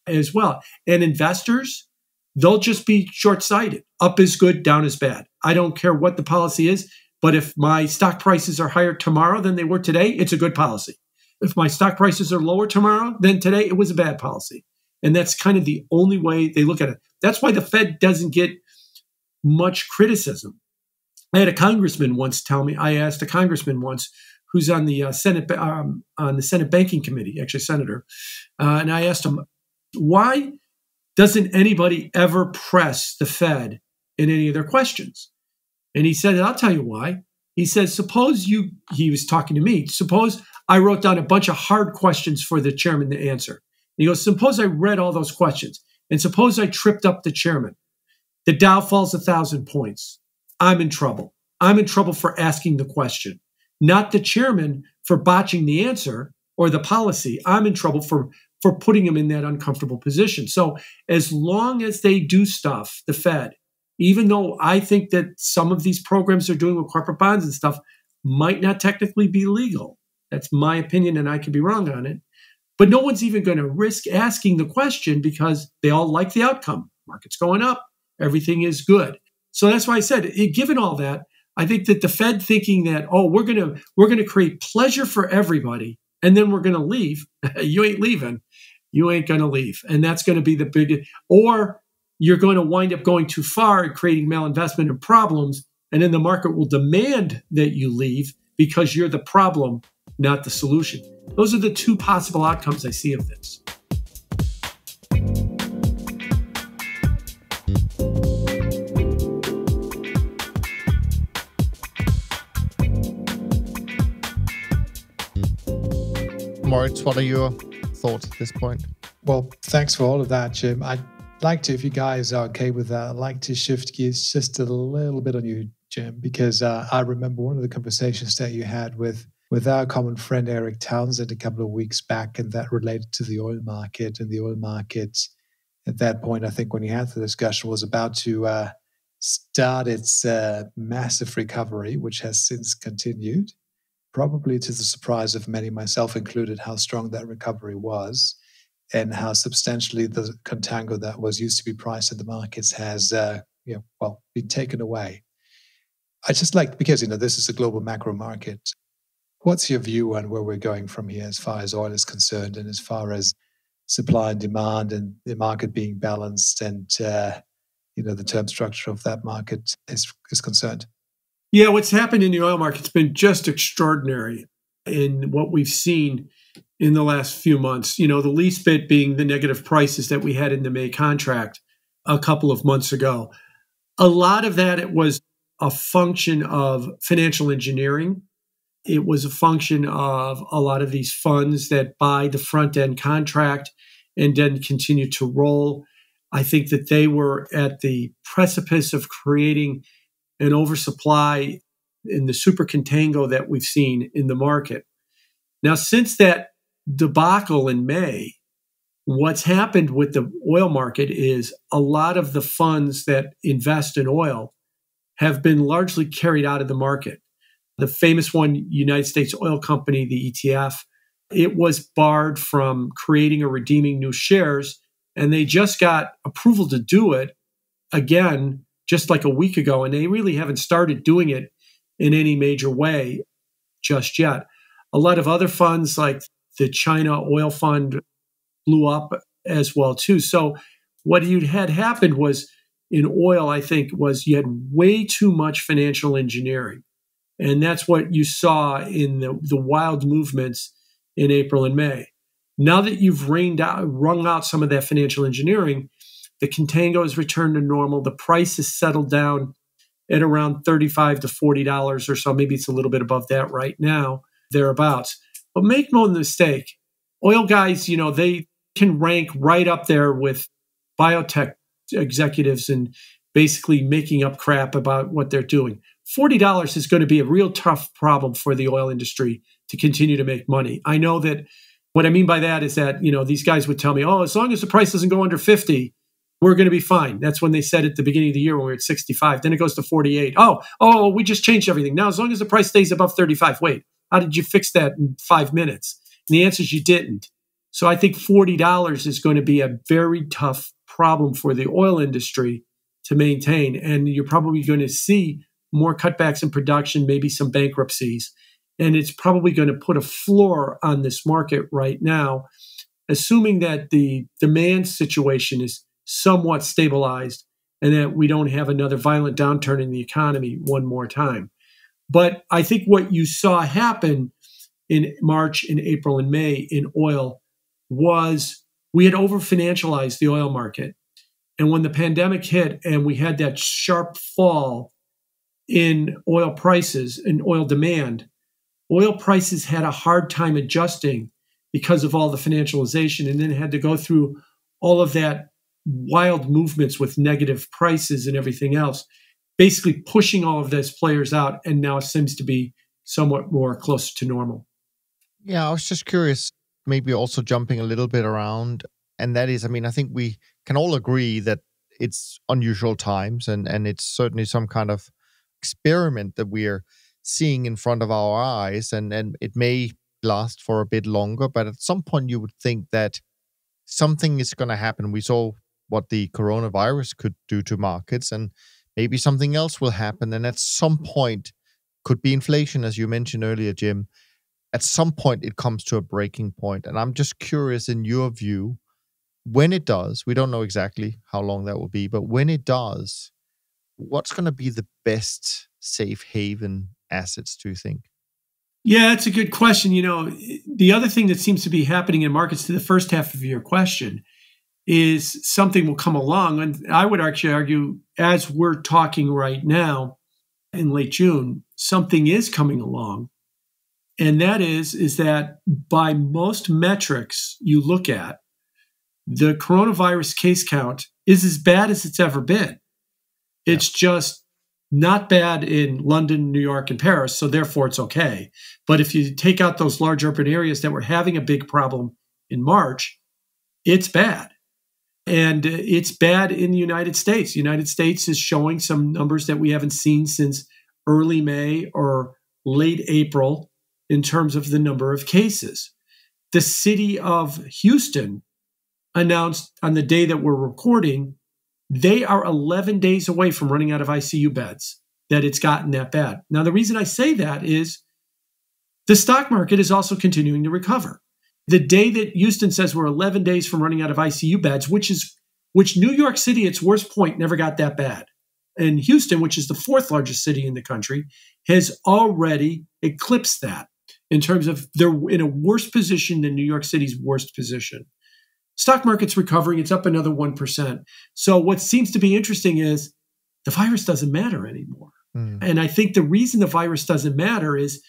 as well? And investors, they'll just be short-sighted. Up is good, down is bad. I don't care what the policy is, but if my stock prices are higher tomorrow than they were today, it's a good policy. If my stock prices are lower tomorrow than today, it was a bad policy. And that's kind of the only way they look at it. That's why the Fed doesn't get much criticism. I asked a congressman once who's on the Senate Banking Committee, actually senator, and I asked him, why doesn't anybody ever press the Fed in any of their questions? And he said, I'll tell you why. He says, he was talking to me, suppose I wrote down a bunch of hard questions for the chairman to answer. And he goes, suppose I read all those questions, and suppose I tripped up the chairman. The Dow falls 1,000 points. I'm in trouble. I'm in trouble for asking the question, not the chairman for botching the answer or the policy. I'm in trouble for putting him in that uncomfortable position. So as long as they do stuff, the Fed, even though I think that some of these programs they're doing with corporate bonds and stuff might not technically be legal. That's my opinion, and I could be wrong on it. But no one's even going to risk asking the question because they all like the outcome. Market's going up. Everything is good. So that's why I said, given all that, I think that the Fed thinking that, we're going to create pleasure for everybody, and then we're going to leave. You ain't leaving. You ain't going to leave. And that's going to be the big, or you're going to wind up going too far and creating malinvestment and problems. And then the market will demand that you leave because you're the problem, not the solution. Those are the two possible outcomes I see of this. Moritz, what are your thoughts at this point? Well, thanks for all of that, Jim. I'd like to, if you guys are okay with that, I'd like to shift gears just a little bit on you, Jim, because I remember one of the conversations that you had with our common friend Eric Townsend a couple of weeks back, and that related to the oil market. And the oil market, at that point, I think when you had the discussion, was about to start its massive recovery, which has since continued, probably to the surprise of many, myself included, how strong that recovery was and how substantially the contango that was used to be priced in the markets has been taken away. I just like, because this is a global macro market, what's your view on where we're going from here as far as oil is concerned, and as far as supply and demand and the market being balanced and the term structure of that market is concerned? Yeah, what's happened in the oil market's been just extraordinary in what we've seen in the last few months. The least bit being the negative prices that we had in the May contract a couple of months ago. A lot of that, it was a function of financial engineering. It was a function of a lot of these funds that buy the front end contract and then continue to roll. I think that they were at the precipice of creating an oversupply in the super contango that we've seen in the market. Now, since that debacle in May, what's happened with the oil market is a lot of the funds that invest in oil have been largely carried out of the market. The famous one, United States Oil Company, the ETF, it was barred from creating or redeeming new shares, and they just got approval to do it again just like a week ago, and they really haven't started doing it in any major way just yet. A lot of other funds like the China Oil Fund blew up as well too. So what you had happened was in oil, I think, was you had way too much financial engineering. And that's what you saw in the wild movements in April and May. Now that you've wrung out some of that financial engineering, the contango has returned to normal. The price has settled down at around $35 to $40 or so. Maybe it's a little bit above that right now, thereabouts. But make no mistake, oil guys, they can rank right up there with biotech executives and basically making up crap about what they're doing. $40 is going to be a real tough problem for the oil industry to continue to make money. I know that what I mean by that is that, these guys would tell me, oh, as long as the price doesn't go under 50, we're going to be fine. That's when they said at the beginning of the year when we were at 65. Then it goes to 48. Oh, we just changed everything. Now, as long as the price stays above 35, wait, how did you fix that in 5 minutes? And the answer is you didn't. So I think $40 is going to be a very tough problem for the oil industry to maintain. And you're probably going to see more cutbacks in production, maybe some bankruptcies. And it's probably going to put a floor on this market right now, assuming that the demand situation is somewhat stabilized and that we don't have another violent downturn in the economy one more time. But I think what you saw happen in March and April and May in oil was we had over-financialized the oil market. And when the pandemic hit and we had that sharp fall in oil prices and oil demand, oil prices had a hard time adjusting because of all the financialization, and then had to go through all of that wild movements with negative prices and everything else, basically pushing all of those players out. And now it seems to be somewhat more closer to normal. Yeah, I was just curious, maybe also jumping a little bit around. And that is, I think we can all agree that it's unusual times and it's certainly some kind of experiment that we are seeing in front of our eyes. And it may last for a bit longer, but at some point you would think that something is going to happen. We saw what the coronavirus could do to markets, and maybe something else will happen. And at some point, could be inflation, as you mentioned earlier, Jim. At some point, it comes to a breaking point. And I'm just curious, in your view, when it does, we don't know exactly how long that will be, but when it does, what's going to be the best safe haven assets, do you think? Yeah, that's a good question. The other thing that seems to be happening in markets, to the first half of your question, is something will come along. And I would actually argue, as we're talking right now in late June, something is coming along. And that is that by most metrics you look at, the coronavirus case count is as bad as it's ever been. It's just not bad in London, New York, and Paris, so therefore it's okay. But if you take out those large urban areas that were having a big problem in March, it's bad. And it's bad in the United States. The United States is showing some numbers that we haven't seen since early May or late April in terms of the number of cases. The city of Houston announced on the day that we're recording, they are 11 days away from running out of ICU beds, that it's gotten that bad. Now, the reason I say that is the stock market is also continuing to recover. The day that Houston says we're 11 days from running out of ICU beds, which New York City, its worst point, never got that bad. And Houston, which is the fourth largest city in the country, has already eclipsed that in terms of they're in a worse position than New York City's worst position. Stock market's recovering. It's up another 1%. So what seems to be interesting is the virus doesn't matter anymore. And I think the reason the virus doesn't matter is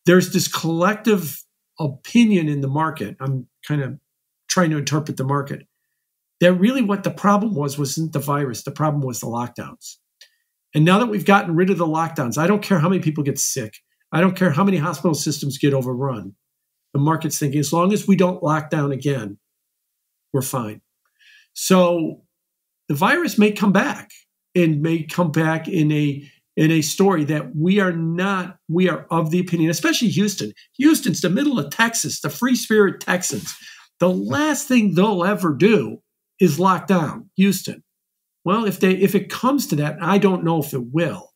there's this collective opinion in the market. I'm kind of trying to interpret the market. That really what the problem wasn't the virus. The problem was the lockdowns. And now that we've gotten rid of the lockdowns, I don't care how many people get sick. I don't care how many hospital systems get overrun. The market's thinking, as long as we don't lock down again, we're fine. So the virus may come back and may come back in a story that we are of the opinion, especially Houston. Houston's the middle of Texas, the free spirit Texans. The last thing they'll ever do is lock down Houston. Well, if it comes to that, I don't know if it will,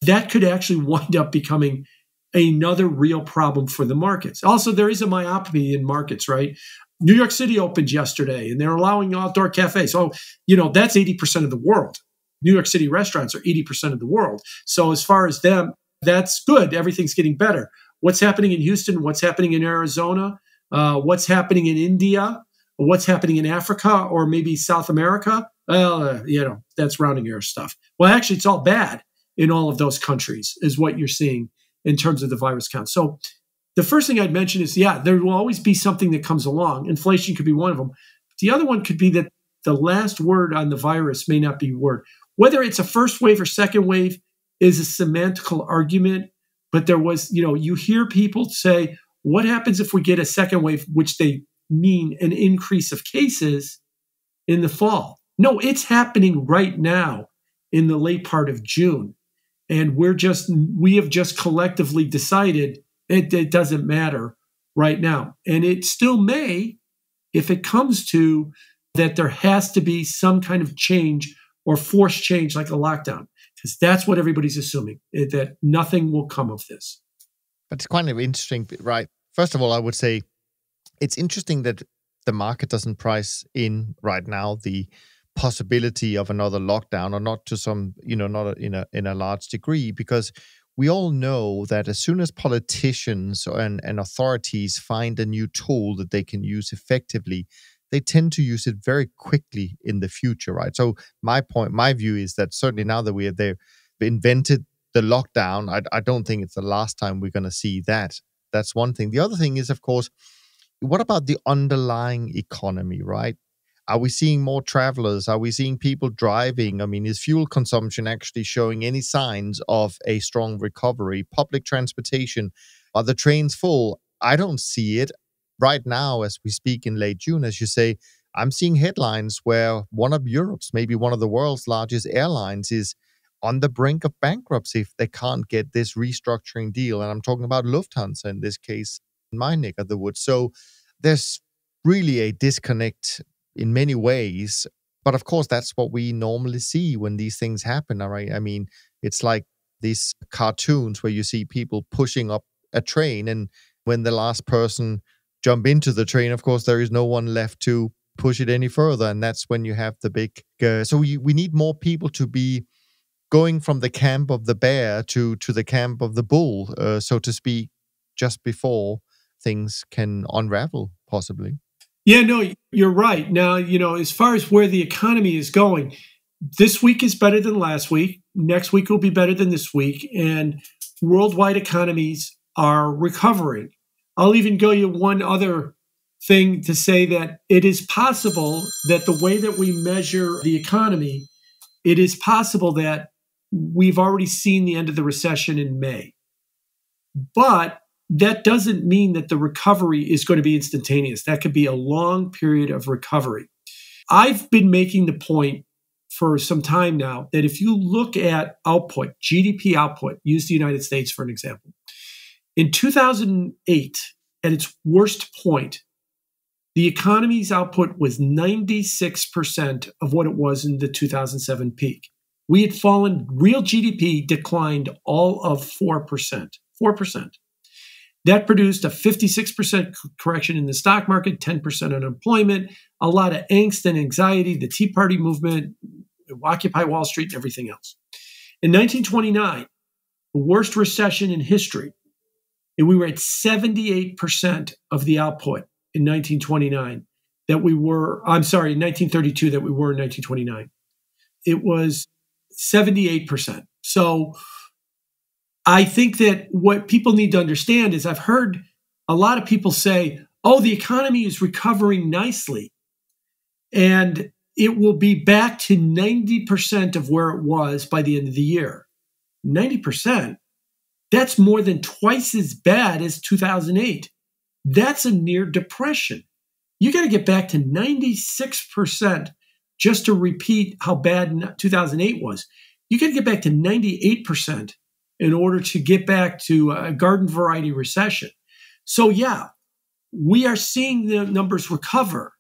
that could actually wind up becoming another real problem for the markets. Also, there is a myopathy in markets, right? New York City opened yesterday and they're allowing outdoor cafes. Oh, that's 80% of the world. New York City restaurants are 80% of the world. So as far as them, that's good. Everything's getting better. What's happening in Houston? What's happening in Arizona? What's happening in India? What's happening in Africa or maybe South America? Well, that's rounding error stuff. Well, actually, it's all bad in all of those countries is what you're seeing in terms of the virus count. So the first thing I'd mention is, there will always be something that comes along. Inflation could be one of them. The other one could be that the last word on the virus may not be word. Whether it's a first wave or second wave is a semantical argument, but there was, you hear people say, what happens if we get a second wave, which they mean an increase of cases in the fall? No, it's happening right now in the late part of June. And we have just collectively decided it doesn't matter right now. And it still may, if it comes to that there has to be some kind of change or forced change like a lockdown, because that's what everybody's assuming, that nothing will come of this. But it's kind of interesting, right? First of all, I would say it's interesting that the market doesn't price in right now the possibility of another lockdown, or not to some, not in a large degree, because we all know that as soon as politicians and authorities find a new tool that they can use effectively, they tend to use it very quickly in the future, right? So my view is that certainly now that they've invented the lockdown, I don't think it's the last time we're going to see that. That's one thing. The other thing is, of course, what about the underlying economy, right? Are we seeing more travelers? Are we seeing people driving? I mean, is fuel consumption actually showing any signs of a strong recovery? Public transportation, are the trains full? I don't see it. Right now, as we speak in late June, as you say, I'm seeing headlines where one of Europe's, maybe one of the world's largest airlines is on the brink of bankruptcy if they can't get this restructuring deal. And I'm talking about Lufthansa in this case, in my neck of the woods. So there's really a disconnect in many ways. But of course, that's what we normally see when these things happen, all right? I mean, it's like these cartoons where you see people pushing up a train, and when the last person jump into the train, of course, there is no one left to push it any further. And that's when you have the big... so we need more people to be going from the camp of the bear to the camp of the bull, so to speak, just before things can unravel, possibly. Yeah, no, you're right. Now, as far as where the economy is going, this week is better than last week. Next week will be better than this week. And worldwide economies are recovering. I'll even go you one other thing to say that it is possible that the way that we measure the economy, it is possible that we've already seen the end of the recession in May. But that doesn't mean that the recovery is going to be instantaneous. That could be a long period of recovery. I've been making the point for some time now that if you look at output, GDP output, use the United States for an example. In 2008, at its worst point, the economy's output was 96% of what it was in the 2007 peak. We had fallen, real GDP declined all of 4%. 4%. That produced a 56% correction in the stock market, 10% unemployment, a lot of angst and anxiety, the Tea Party movement, Occupy Wall Street, and everything else. In 1929, the worst recession in history, and we were at 78% of the output in 1929 that we were, in 1932 that we were in 1929. It was 78%. So I think that what people need to understand is I've heard a lot of people say, oh, the economy is recovering nicely and it will be back to 90% of where it was by the end of the year. 90%? That's more than twice as bad as 2008. That's a near depression. You got to get back to 96% just to repeat how bad 2008 was. You got to get back to 98% in order to get back to a garden variety recession. So yeah, we are seeing the numbers recover.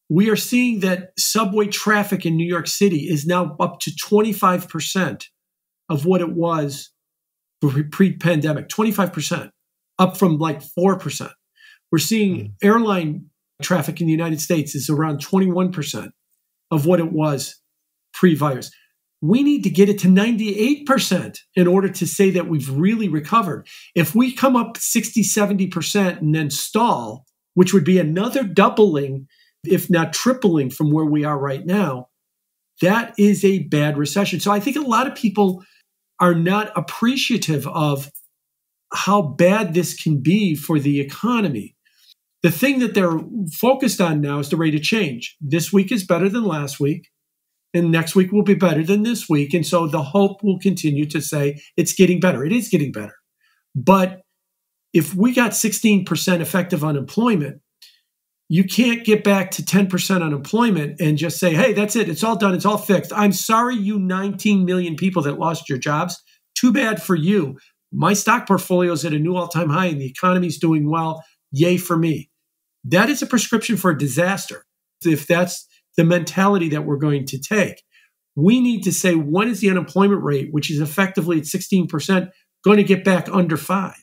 We are seeing that subway traffic in New York City is now up to 25% of what it was pre-pandemic, 25%, up from like 4%. We're seeing airline traffic in the United States is around 21% of what it was pre-virus. We need to get it to 98% in order to say that we've really recovered. If we come up 60, 70% and then stall, which would be another doubling, if not tripling from where we are right now, that is a bad recession. So I think a lot of people are not appreciative of how bad this can be for the economy. The thing that they're focused on now is the rate of change. This week is better than last week, and next week will be better than this week. And so the hope will continue to say it's getting better. It is getting better. But if we got 16% effective unemployment, you can't get back to 10% unemployment and just say, hey, that's it. It's all done. It's all fixed. I'm sorry, you 19 million people that lost your jobs. Too bad for you. My stock portfolio is at a new all-time high and the economy's doing well. Yay for me. That is a prescription for a disaster. If that's the mentality that we're going to take, we need to say, when is the unemployment rate, which is effectively at 16%, going to get back under 5?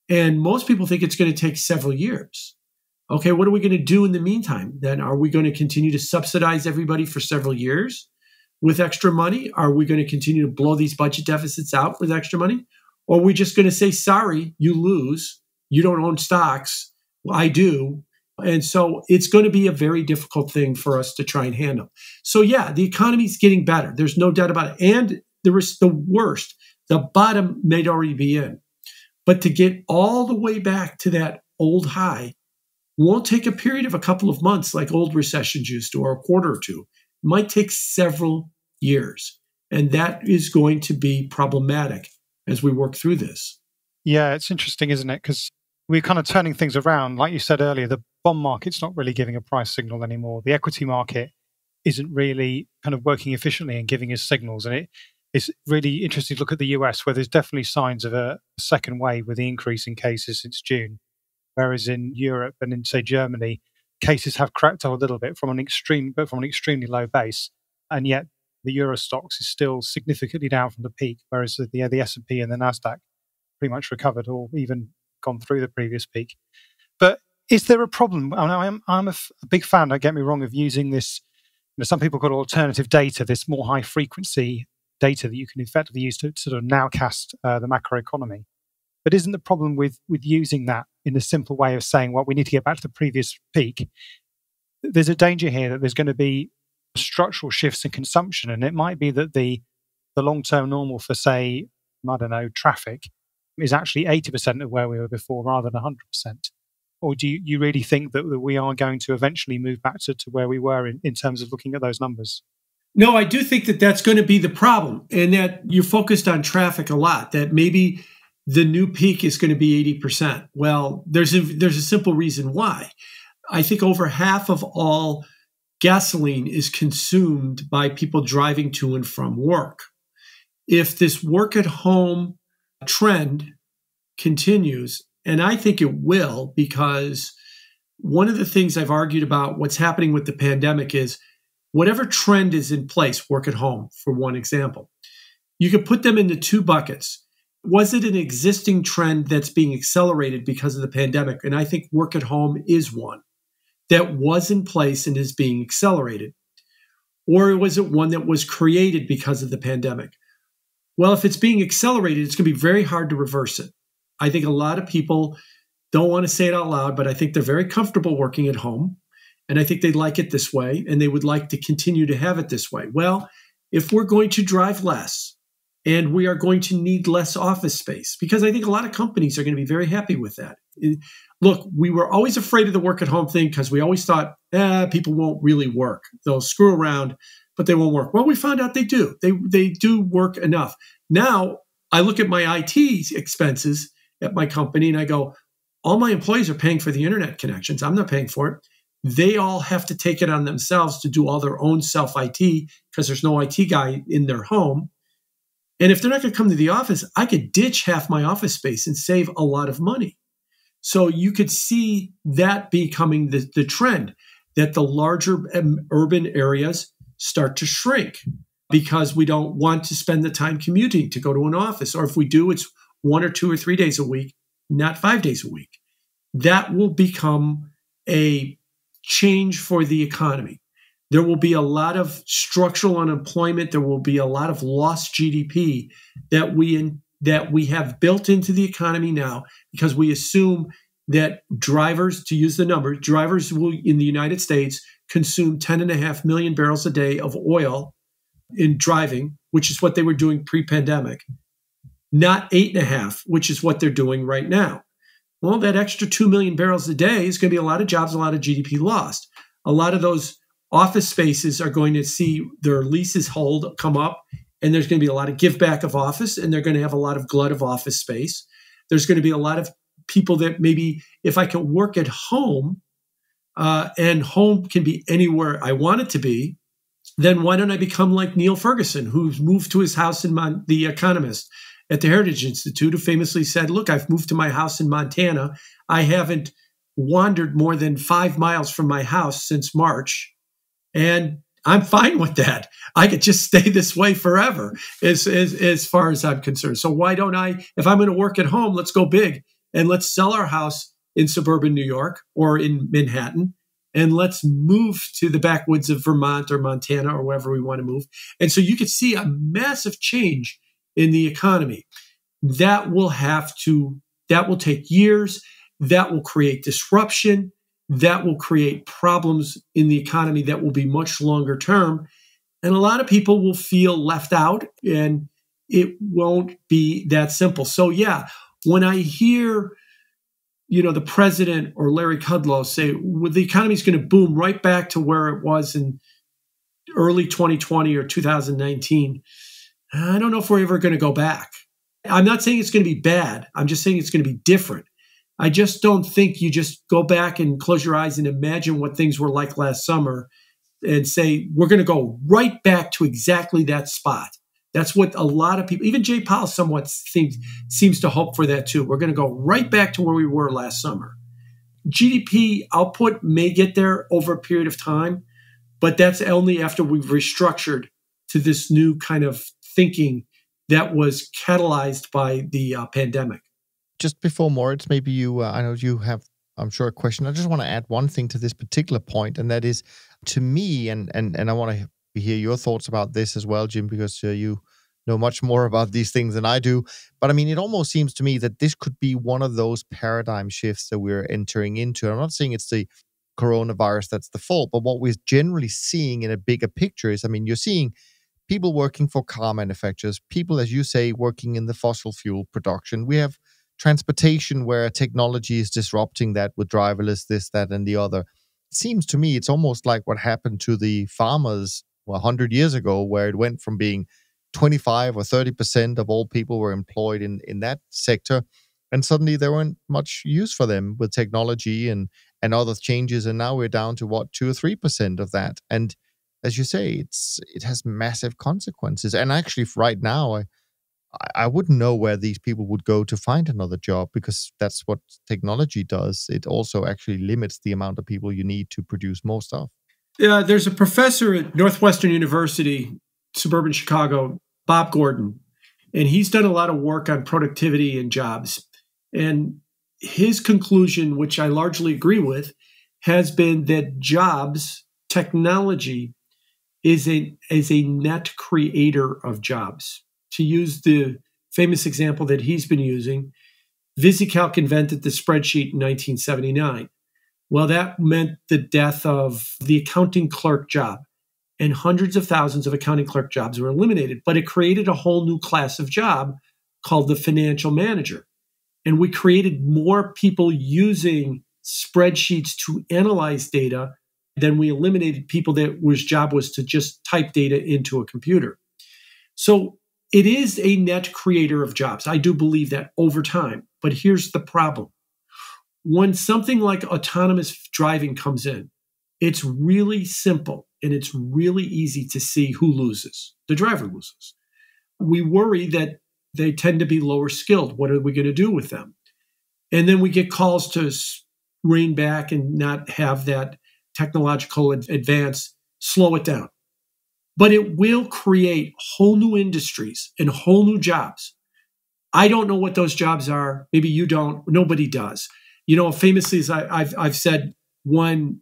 And most people think it's going to take several years. Okay, what are we going to do in the meantime? Then are we going to continue to subsidize everybody for several years with extra money? Are we going to continue to blow these budget deficits out with extra money? Or are we just going to say, sorry, you lose. You don't own stocks. Well, I do. And so it's going to be a very difficult thing for us to try and handle. So yeah, the economy's getting better. There's no doubt about it. And there was the worst. The bottom may already be in. But to get all the way back to that old high won't take a period of a couple of months like old recessions used to, or a quarter or two. It might take several years. And that is going to be problematic as we work through this. Yeah, it's interesting, isn't it? Because we're kind of turning things around. Like you said earlier, the bond market's not really giving a price signal anymore. The equity market isn't really kind of working efficiently and giving us signals. And it's really interesting to look at the US, where there's definitely signs of a second wave with the increase in cases since June. Whereas in Europe and in, say, Germany, cases have crept up a little bit from an extremely low base. And yet the Euro stocks is still significantly down from the peak, whereas the S&P and the NASDAQ pretty much recovered or even gone through the previous peak. But is there a problem? I'm a big fan, don't get me wrong, of using this. Some people call it alternative data, this more high frequency data that you can effectively use to sort of nowcast the macroeconomy. But isn't the problem with using that in a simple way of saying, well, we need to get back to the previous peak? There's a danger here that there's going to be structural shifts in consumption, and it might be that the long-term normal for, say, I don't know, traffic is actually 80% of where we were before rather than 100%. Or do you really think that we are going to eventually move back to where we were in terms of looking at those numbers? No, I do think that that's going to be the problem, and that you're focused on traffic a lot, that maybe the new peak is going to be 80%. Well, there's a simple reason why. I think over half of all gasoline is consumed by people driving to and from work. If this work at home trend continues, and I think it will, because one of the things I've argued about what's happening with the pandemic is whatever trend is in place, work at home, for one example, you could put them into two buckets. Was it an existing trend that's being accelerated because of the pandemic? And I think work at home is one that was in place and is being accelerated. Or was it one that was created because of the pandemic? Well, if it's being accelerated, it's going to be very hard to reverse it. I think a lot of people don't want to say it out loud, but I think they're very comfortable working at home. And I think they like it this way, and they would like to continue to have it this way. Well, if we're going to drive less, and we are going to need less office space, because I think a lot of companies are going to be very happy with that. Look, we were always afraid of the work at home thing because we always thought, people won't really work. They'll screw around, but they won't work. Well, we found out they do. They do work enough. Now, I look at my IT expenses at my company and I go, all my employees are paying for the internet connections. I'm not paying for it. They all have to take it on themselves to do all their own self-IT because there's no IT guy in their home. And if they're not going to come to the office, I could ditch half my office space and save a lot of money. So you could see that becoming the trend, that the larger urban areas start to shrink because we don't want to spend the time commuting to go to an office. Or if we do, it's 1 or 2 or 3 days a week, not 5 days a week. That will become a change for the economy. There will be a lot of structural unemployment. There will be a lot of lost GDP that we have built into the economy now because we assume that drivers, to use the number, drivers will in the United States consume 10.5 million barrels a day of oil in driving, which is what they were doing pre-pandemic, not 8.5, which is what they're doing right now. Well, that extra 2 million barrels a day is going to be a lot of jobs, a lot of GDP lost. A lot of those office spaces are going to see their leases come up, and there's going to be a lot of give back of office, and they're going to have a lot of glut of office space. There's going to be a lot of people that maybe if I can work at home, and home can be anywhere I want it to be, then why don't I become like Neil Ferguson, who's moved to his house in The Economist at the Heritage Institute, who famously said, look, I've moved to my house in Montana. I haven't wandered more than 5 miles from my house since March, and I'm fine with that. I could just stay this way forever as far as I'm concerned. So why don't I, if I'm going to work at home, let's go big and let's sell our house in suburban New York or in Manhattan, and let's move to the backwoods of Vermont or Montana or wherever we want to move. And so you could see a massive change in the economy. That will take years. That will create disruption. That will create problems in the economy that will be much longer term. And a lot of people will feel left out, and it won't be that simple. So yeah, when I hear, the president or Larry Kudlow say, well, the economy is going to boom right back to where it was in early 2020 or 2019, I don't know if we're ever going to go back. I'm not saying it's going to be bad. I'm just saying it's going to be different. I just don't think you just go back and close your eyes and imagine what things were like last summer and say, we're going to go right back to exactly that spot. That's what a lot of people, even Jay Powell somewhat seems to hope for that too. We're going to go right back to where we were last summer. GDP output may get there over a period of time, but that's only after we've restructured to this new kind of thinking that was catalyzed by the pandemic. Just before Moritz, maybe you, I know you have, I'm sure, a question. I just want to add one thing to this particular point, and that is, to me, and I want to hear your thoughts about this as well, Jim, because you know much more about these things than I do. But I mean, it almost seems to me that this could be one of those paradigm shifts that we're entering into. I'm not saying it's the coronavirus that's the fault, but what we're generally seeing in a bigger picture is, I mean, you're seeing people working for car manufacturers, people, as you say, working in the fossil fuel production. We have transportation where technology is disrupting that with driverless, this, that, and the other. It seems to me it's almost like what happened to the farmers 100 years ago, where it went from being 25 or 30% of all people were employed in that sector, and suddenly there weren't much use for them with technology and other changes, and now we're down to 2 or 3% of that. And as you say, it has massive consequences. And actually, right now, I wouldn't know where these people would go to find another job, because that's what technology does. It also actually limits the amount of people you need to produce more stuff. Yeah, there's a professor at Northwestern University, suburban Chicago, Bob Gordon, and he's done a lot of work on productivity and jobs. And his conclusion, which I largely agree with, has been that jobs, technology, is a net creator of jobs. To use the famous example that he's been using, VisiCalc invented the spreadsheet in 1979. Well, that meant the death of the accounting clerk job, and hundreds of thousands of accounting clerk jobs were eliminated. But it created a whole new class of job called the financial manager. And we created more people using spreadsheets to analyze data than we eliminated people whose job was to just type data into a computer. So it is a net creator of jobs. I do believe that over time. But here's the problem. When something like autonomous driving comes in, it's really simple and it's really easy to see who loses. The driver loses. We worry that they tend to be lower skilled. What are we going to do with them? And then we get calls to rein back and not have that technological advance slow it down. But it will create whole new industries and whole new jobs. I don't know what those jobs are. Maybe you don't. Nobody does. Famously, as I've said, when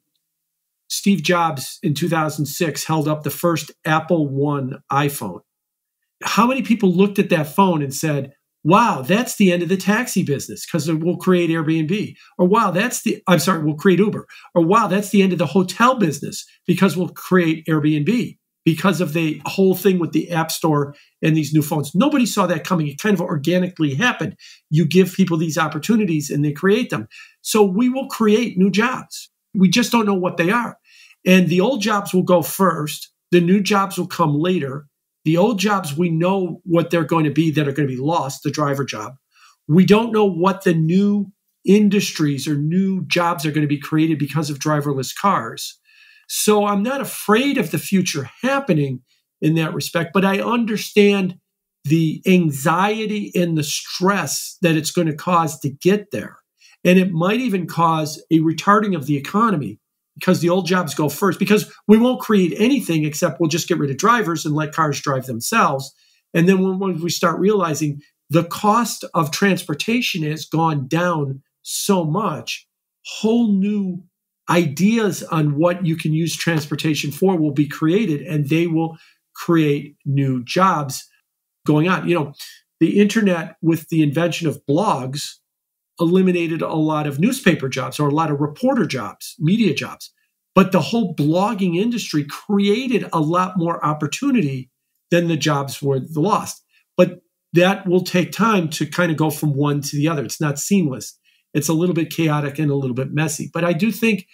Steve Jobs in 2006 held up the first Apple I iPhone, how many people looked at that phone and said, wow, that's the end of the taxi business because we'll create Airbnb. Or wow, we'll create Uber. Or wow, that's the end of the hotel business because we'll create Airbnb. because of the whole thing with the App Store and these new phones. Nobody saw that coming. It kind of organically happened. You give people these opportunities and they create them. So we will create new jobs. We just don't know what they are. And the old jobs will go first. The new jobs will come later. The old jobs, we know what they're going to be that are going to be lost, the driver job. We don't know what the new industries or new jobs are going to be created because of driverless cars. So I'm not afraid of the future happening in that respect, but I understand the anxiety and the stress that it's going to cause to get there. And it might even cause a retarding of the economy because the old jobs go first, because we won't create anything except we'll just get rid of drivers and let cars drive themselves. And then when we start realizing the cost of transportation has gone down so much, whole new ideas on what you can use transportation for will be created, and they will create new jobs going on. The internet with the invention of blogs eliminated a lot of newspaper jobs or a lot of reporter jobs, media jobs. But the whole blogging industry created a lot more opportunity than the jobs were lost. But that will take time to kind of go from one to the other. It's not seamless. It's a little bit chaotic and a little bit messy. But I do think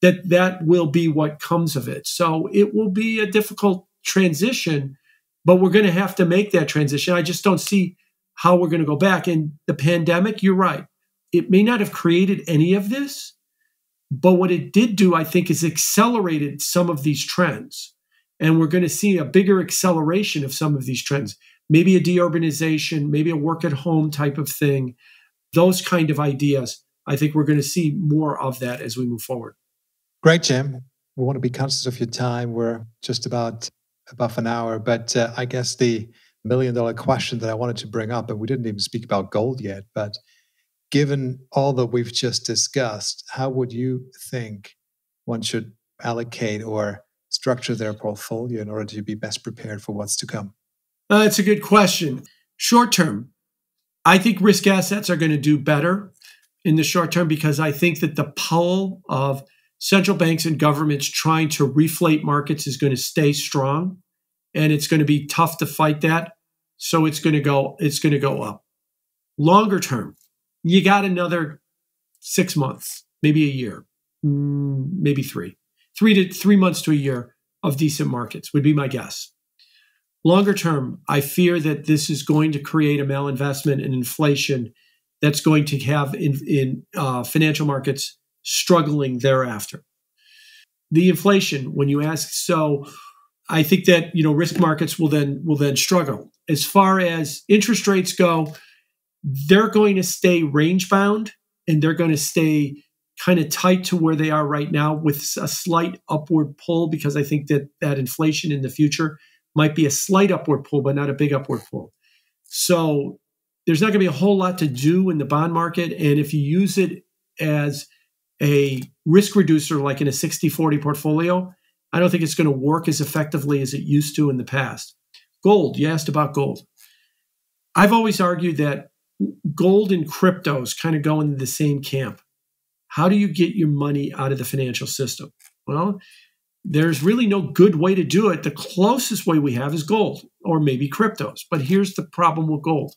that will be what comes of it. So it will be a difficult transition, but we're going to have to make that transition. I just don't see how we're going to go back. And the pandemic, you're right. It may not have created any of this, but what it did do, I think, is accelerated some of these trends. And we're going to see a bigger acceleration of some of these trends. Maybe a deurbanization, maybe a work at home type of thing. Those kind of ideas. I think we're going to see more of that as we move forward. Great, Jim. We want to be conscious of your time. We're just about above an hour, but I guess the million-dollar question that I wanted to bring up, and we didn't even speak about gold yet, but given all that we've just discussed, how would you think one should allocate or structure their portfolio in order to be best prepared for what's to come? It's a good question. Short term, I think risk assets are going to do better in the short term because I think that the pull of central banks and governments trying to reflate markets is going to stay strong, and it's going to be tough to fight that. So it's going to go up. Longer term, you got another 6 months, maybe a year, maybe 3 months to a year of decent markets would be my guess. Longer term, I fear that this is going to create a malinvestment and inflation that's going to have in financial markets struggling thereafter. The inflation, when you ask, so I think that risk markets will then struggle. As far as interest rates go, they're going to stay range bound and they're going to stay kind of tight to where they are right now with a slight upward pull, because I think that inflation in the future might be a slight upward pull, but not a big upward pull. So there's not going to be a whole lot to do in the bond market. And if you use it as a risk reducer, like in a 60-40 portfolio, I don't think it's going to work as effectively as it used to in the past. Gold, you asked about gold. I've always argued that gold and cryptos kind of go into the same camp. How do you get your money out of the financial system? Well, there's really no good way to do it. The closest way we have is gold or maybe cryptos. But here's the problem with gold.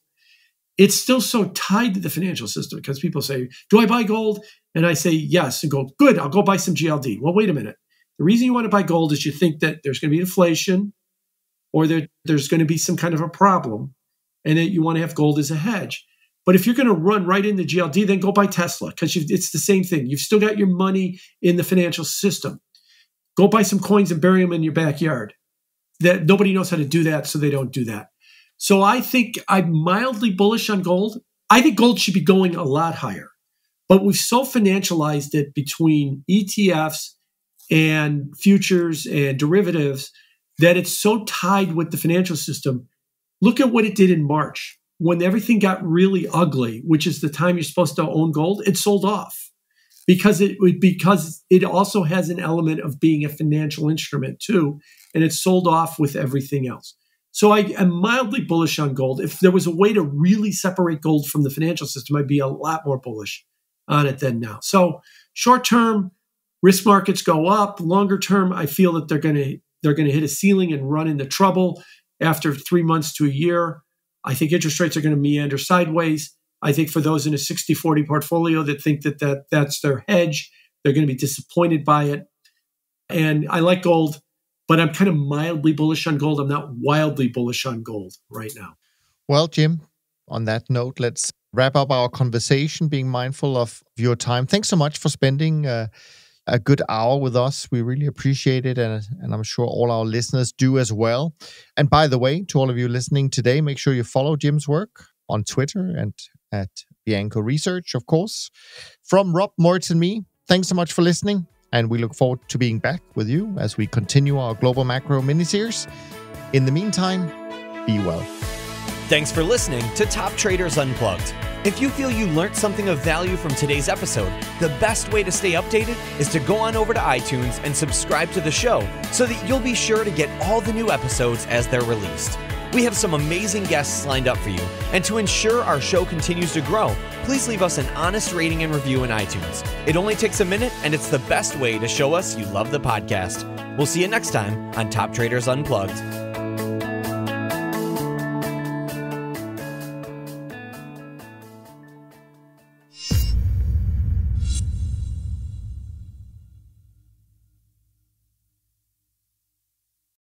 It's still so tied to the financial system because people say, do I buy gold? And I say, yes. And go, good, I'll go buy some GLD. Well, wait a minute. The reason you want to buy gold is you think that there's going to be inflation or there's going to be some kind of a problem and that you want to have gold as a hedge. But if you're going to run right into GLD, then go buy Tesla because it's the same thing. You've still got your money in the financial system. Go buy some coins and bury them in your backyard. That nobody knows how to do that, so they don't do that. So I think I'm mildly bullish on gold. I think gold should be going a lot higher. But we've so financialized it between ETFs and futures and derivatives that it's so tied with the financial system. Look at what it did in March. When everything got really ugly, which is the time you're supposed to own gold, it sold off because it also has an element of being a financial instrument too, and it sold off with everything else. So I am mildly bullish on gold. If there was a way to really separate gold from the financial system, I'd be a lot more bullish on it than now. So short term, risk markets go up. Longer term, I feel that they're going to they're going to hit a ceiling and run into trouble after 3 months to a year. I think interest rates are going to meander sideways. I think for those in a 60-40 portfolio that think that's their hedge, they're going to be disappointed by it. And I like gold, but I'm kind of mildly bullish on gold. I'm not wildly bullish on gold right now. Well, Jim, on that note, let's wrap up our conversation, being mindful of your time. Thanks so much for spending a good hour with us. We really appreciate it, and I'm sure all our listeners do as well. And by the way, to all of you listening today, make sure you follow Jim's work on Twitter and at Bianco Research, of course. From Rob, Moritz, and me, thanks so much for listening, and we look forward to being back with you as we continue our Global Macro miniseries. In the meantime, be well. Thanks for listening to Top Traders Unplugged. If you feel you learned something of value from today's episode, the best way to stay updated is to go on over to iTunes and subscribe to the show so that you'll be sure to get all the new episodes as they're released. We have some amazing guests lined up for you, and to ensure our show continues to grow, please leave us an honest rating and review in iTunes. It only takes a minute, and it's the best way to show us you love the podcast. We'll see you next time on Top Traders Unplugged.